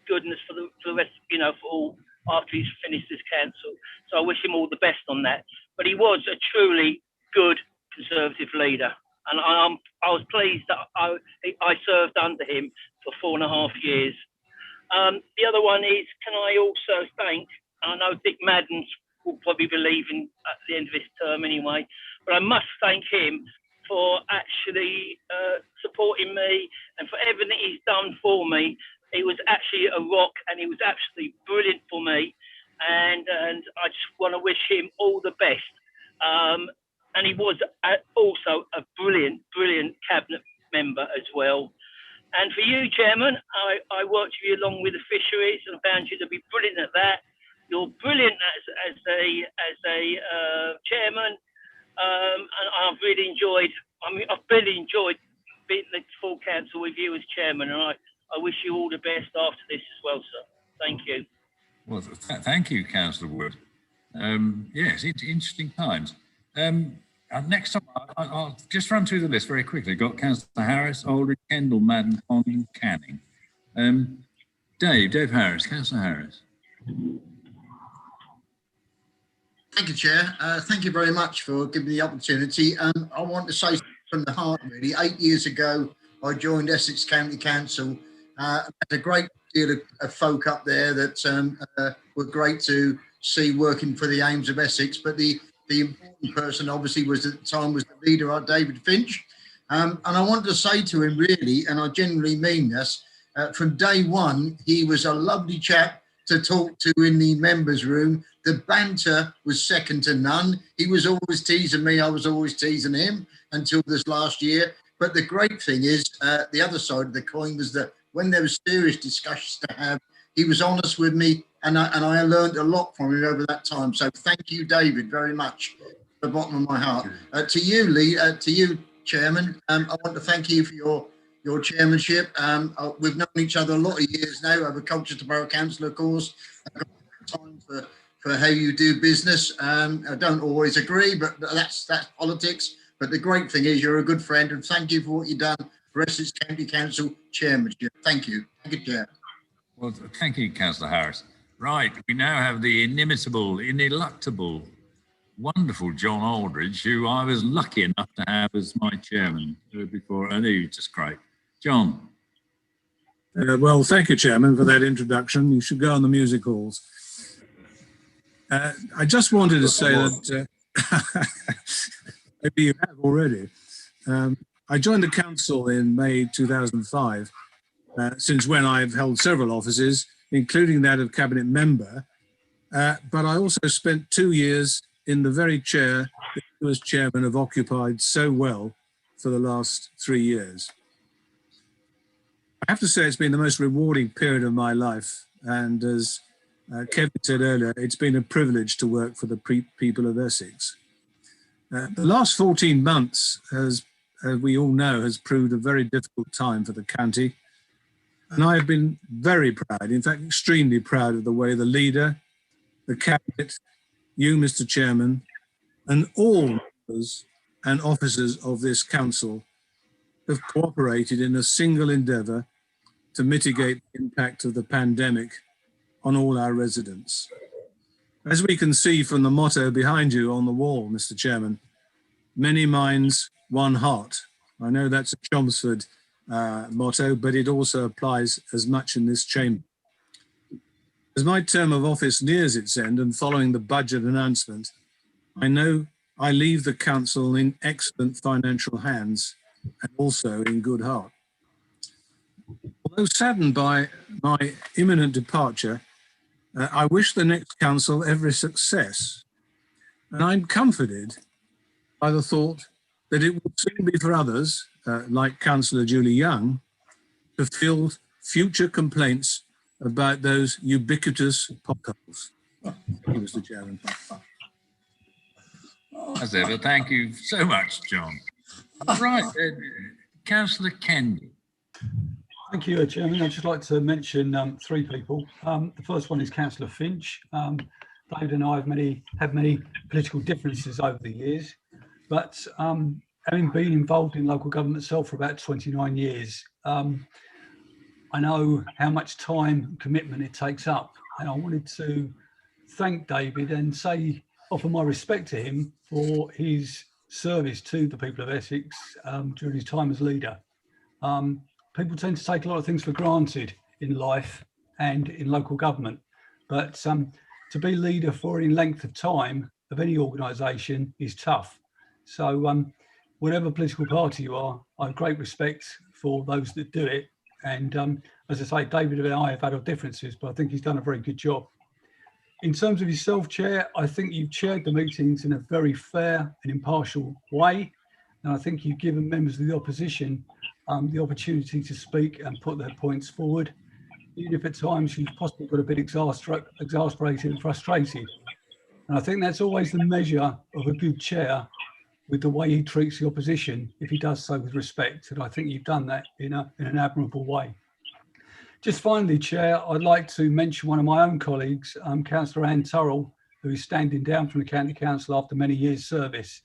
goodness for the rest, you know, for all after he's finished his council. So I wish him all the best on that. But he was a truly good Conservative leader, and I was pleased that I served under him for 4.5 years. The other one is, can I also thank, I know Dick Maddens will probably be leaving at the end of his term anyway, but I must thank him for actually supporting me and for everything he's done for me. He was actually a rock, and he was absolutely brilliant for me. And I just want to wish him all the best. And he was also a brilliant cabinet member as well. And for you, Chairman, I worked with you along with the fisheries and found you to be brilliant at that. You're brilliant as a chairman. And I've really enjoyed being the full council with you as chairman, and I wish you all the best after this as well, sir. Thank you. Well, thank you, Councillor Wood. Yes, it's interesting times. Next time, I'll just run through the list very quickly. Got Councillor Harris, Aldridge, Kendall, Madden, Conning, Canning. Dave Harris, Councillor Harris. Thank you, Chair. Thank you very much for giving me the opportunity. I want to say from the heart, really. 8 years ago, I joined Essex County Council. There's a great deal of folk up there that were great to see working for the aims of Essex. But the important person, obviously, was at the time was the leader, David Finch. And I wanted to say to him, really, and I genuinely mean this, from day one, he was a lovely chap to talk to in the members' room. The banter was second to none. He was always teasing me. I was always teasing him until this last year. But the great thing is, the other side of the coin was that when there was serious discussions to have, he was honest with me, and I learned a lot from him over that time. So thank you, David, very much, from the bottom of my heart. To you, Lee, to you, Chairman, I want to thank you for your chairmanship. We've known each other a lot of years now. I'm a culture to Borough Council, of course. I've got time for how you do business. I don't always agree, but that's politics. But the great thing is you're a good friend, and thank you for what you've done for Essex County Council chairmanship. Thank you. Thank you, Chair. Well, thank you, Councillor Harris. Right, we now have the inimitable, ineluctable, wonderful John Aldridge, who I was lucky enough to have as my chairman before. I knew he was just great. John. Well, thank you, Chairman, for that introduction. You should go on the music halls. I just wanted to say that, maybe you have already, I joined the council in May 2005, since when I've held several offices, including that of cabinet member, but I also spent 2 years in the very chair that you as chairman have occupied so well for the last 3 years. I have to say it's been the most rewarding period of my life. And as Kevin said earlier, it's been a privilege to work for the people of Essex. The last 14 months, as we all know, has proved a very difficult time for the county. And I have been very proud, in fact, extremely proud of the way the leader, the cabinet, you, Mr. Chairman, and all members and officers of this council have cooperated in a single endeavour to mitigate the impact of the pandemic on all our residents. As we can see from the motto behind you on the wall, Mr. Chairman, many minds, one heart. I know that's a Chelmsford motto, but it also applies as much in this chamber. As my term of office nears its end and following the budget announcement, I know I leave the council in excellent financial hands and also in good heart. Although saddened by my imminent departure, I wish the next council every success. And I'm comforted by the thought that it will soon be for others, like Councillor Julie Young, to field future complaints about those ubiquitous potholes. Thank you, Mr. Chairman. As ever, thank you so much, John. Right, Councillor Kendi. Thank you, Chairman. I'd just like to mention three people. The first one is Councillor Finch. David and I have many political differences over the years, but having been involved in local government myself for about 29 years, I know how much time and commitment it takes up. And I wanted to thank David and offer my respect to him for his service to the people of Essex during his time as leader. People tend to take a lot of things for granted in life and in local government, but to be leader for any length of time of any organisation is tough. So whatever political party you are, I have great respect for those that do it. And as I say, David and I have had our differences, but I think he's done a very good job. In terms of yourself, Chair, I think you've chaired the meetings in a very fair and impartial way. And I think you've given members of the opposition the opportunity to speak and put their points forward, even if at times you've possibly got a bit exasperated and frustrated. And I think that's always the measure of a good chair, with the way he treats the opposition, if he does so with respect. And I think you've done that in an admirable way. Just finally, Chair, I'd like to mention one of my own colleagues, Councillor Anne Turrell, who is standing down from the County Council after many years' service.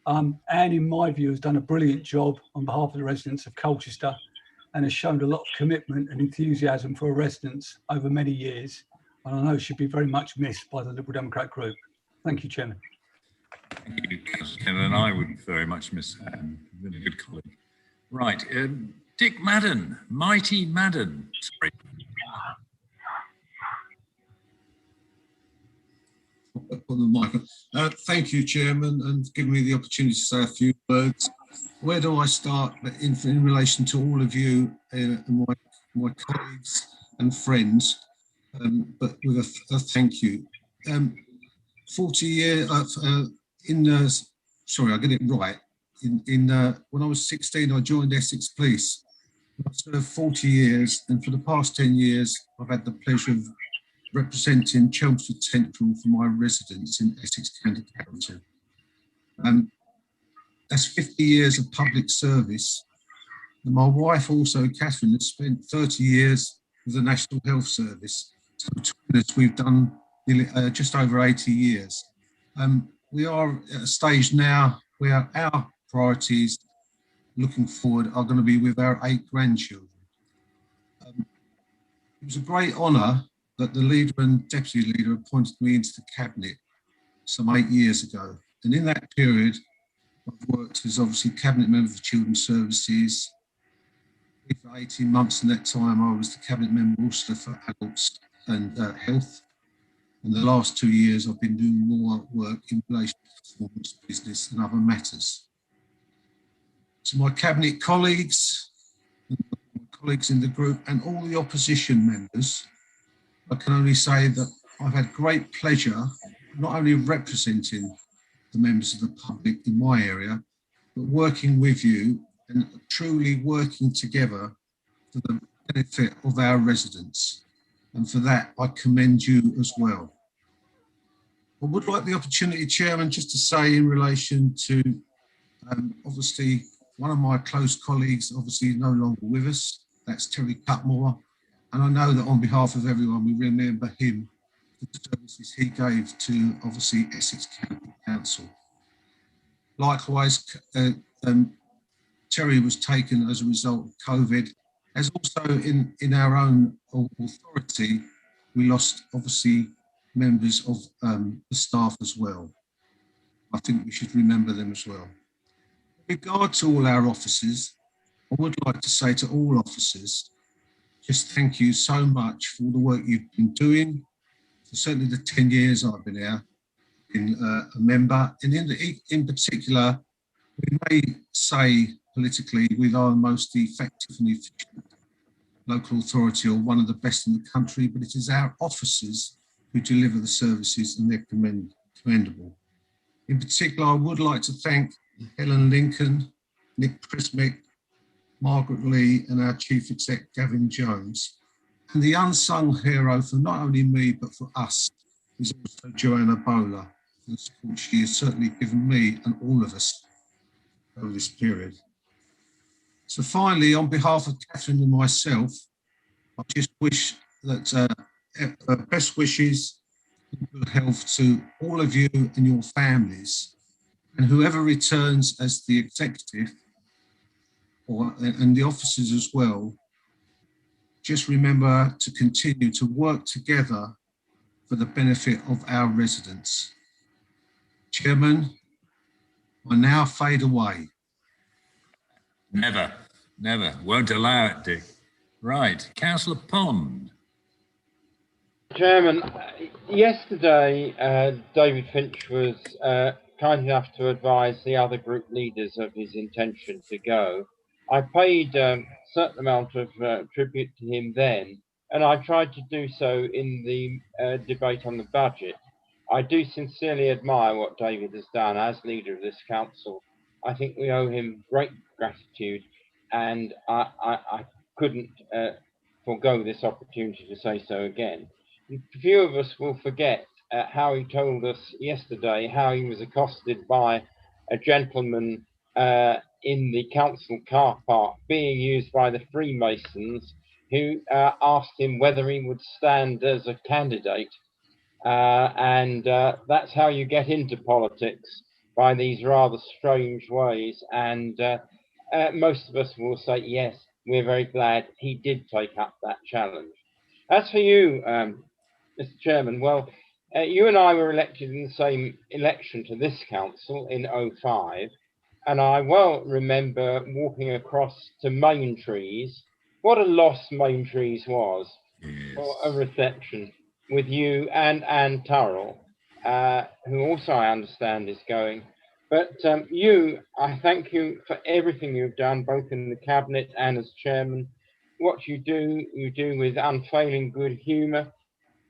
Anne, in my view, has done a brilliant job on behalf of the residents of Colchester and has shown a lot of commitment and enthusiasm for her residents over many years. And I know she'll be very much missed by the Liberal Democrat group. Thank you, Chairman. Thank you, Councillor, and I would very much miss Anne. Been a good colleague. Right, Dick Madden, Mighty Madden. Sorry. Thank you, Chairman, and giving me the opportunity to say a few words. Where do I start in relation to all of you and my colleagues and friends, but with a thank you. 40 years, sorry, I'll get it right. When I was 16, I joined Essex Police. I served 40 years, and for the past 10 years, I've had the pleasure of representing Chelmsford Central for my residents in Essex County Council. That's 50 years of public service. And my wife also, Catherine, has spent 30 years with the National Health Service. So between us, we've done just over 80 years. We are at a stage now where our priorities looking forward are going to be with our 8 grandchildren. It was a great honour that the leader and deputy leader appointed me into the cabinet some 8 years ago. And in that period, I've worked as obviously cabinet member for Children's Services. For 18 months in that time, I was the cabinet member also for adults and health. And the last 2 years, I've been doing more work in relation to performance business and other matters. To my cabinet colleagues, my colleagues in the group, and all the opposition members, I can only say that I've had great pleasure, not only representing the members of the public in my area, but working with you and truly working together for the benefit of our residents. And for that, I commend you as well. I would like the opportunity, Chairman, just to say in relation to, obviously, one of my close colleagues, obviously no longer with us, that's Terry Cutmore. And I know that on behalf of everyone, we remember him, the services he gave to, obviously, Essex County Council. Likewise, Terry was taken as a result of COVID, as also in our own authority, we lost, obviously, members of the staff as well. I think we should remember them as well. With regard to all our officers, I would like to say to all officers, just thank you so much for all the work you've been doing. For certainly the 10 years I've been here, been a member, and in particular, we may say politically we are the most effective and efficient local authority, or one of the best in the country, but it is our officers who deliver the services, and they're commendable. In particular, I would like to thank Helen Lincoln, Nick Prismick, Margaret Lee, and our Chief Exec, Gavin Jones. And the unsung hero for not only me, but for us, is also Joanna Bowler, the support she has certainly given me and all of us over this period. So finally, on behalf of Catherine and myself, I just wish that best wishes and good health to all of you and your families, and whoever returns as the executive and the officers as well. Just remember to continue to work together for the benefit of our residents. Chairman, I now fade away. Never, never. Won't allow it, Dick. Right, Councillor Pond. Chairman, yesterday David Finch was kind enough to advise the other group leaders of his intention to go. I paid a certain amount of tribute to him then, and I tried to do so in the debate on the budget. I do sincerely admire what David has done as leader of this council. I think we owe him great gratitude, and I couldn't forego this opportunity to say so again. Few of us will forget how he told us yesterday how he was accosted by a gentleman in the council car park being used by the Freemasons, who asked him whether he would stand as a candidate. And that's how you get into politics, by these rather strange ways. And most of us will say, yes, we're very glad he did take up that challenge. As for you, Mr. Chairman, well, you and I were elected in the same election to this council in 2005, and I well remember walking across to Maintrees. What a loss Maintrees was for a reception with you and Anne Turrell, who also I understand is going. But I thank you for everything you've done, both in the cabinet and as chairman. What you do with unfailing good humour,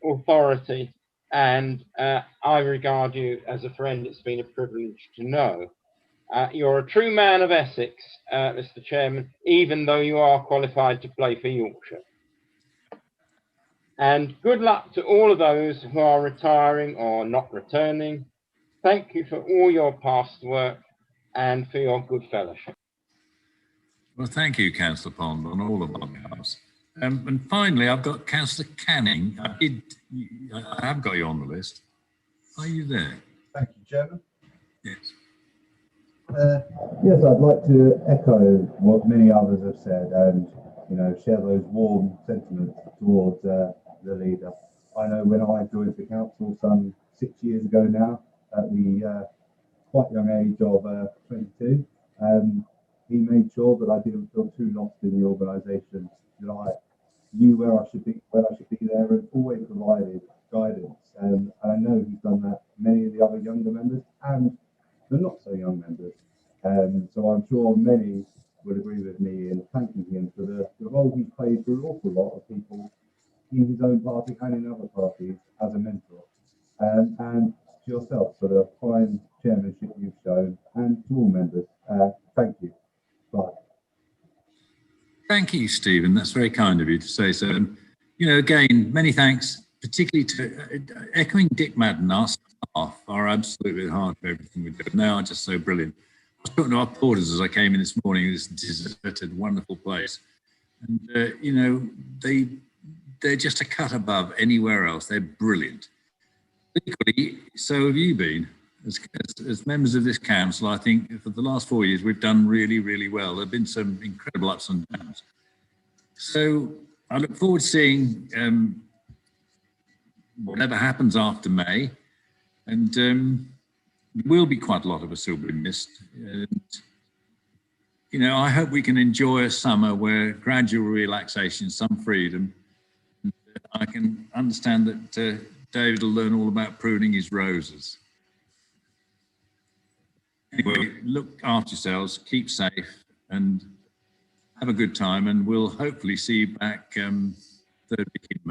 authority, and I regard you as a friend it's been a privilege to know. You're a true man of Essex, Mr. Chairman, even though you are qualified to play for Yorkshire. And good luck to all of those who are retiring or not returning. Thank you for all your past work and for your good fellowship. Well, thank you, Councillor Pond, on all of our behalves. And finally, I've got Councillor Canning. I have got you on the list. Are you there? Thank you, Chairman. Yes. Yes, I'd like to echo what many others have said and, share those warm sentiments towards the leader. I know when I joined the council some 6 years ago now, at the quite young age of 22, he made sure that I didn't feel too lost in the organisation, that I knew where I should be there, and always provided guidance. And I know he's done that many of the other younger members and the not so young members. So I'm sure many would agree with me in thanking him for the role he's played for an awful lot of people in his own party and in other parties as a mentor. And to yourself for the fine chairmanship you've shown, and to all members, thank you. Bye. Thank you, Stephen. That's very kind of you to say so. And, you know, again, many thanks, particularly to echoing Dick Madden. Our staff are absolutely at the heart of everything we do. They are just so brilliant. I was talking to our porters as I came in this morning, this deserted, wonderful place. And, you know, they're just a cut above anywhere else. They're brilliant. Equally, so have you been. As members of this council, I think for the last 4 years, we've done really, really well. There have been some incredible ups and downs. So I look forward to seeing whatever happens after May. And there will be quite a lot of us who'll be missed. And, you know, I hope we can enjoy a summer where gradual relaxation, some freedom. And I can understand that David will learn all about pruning his roses. Anyway, look after yourselves, keep safe, and have a good time. And we'll hopefully see you back third week in May.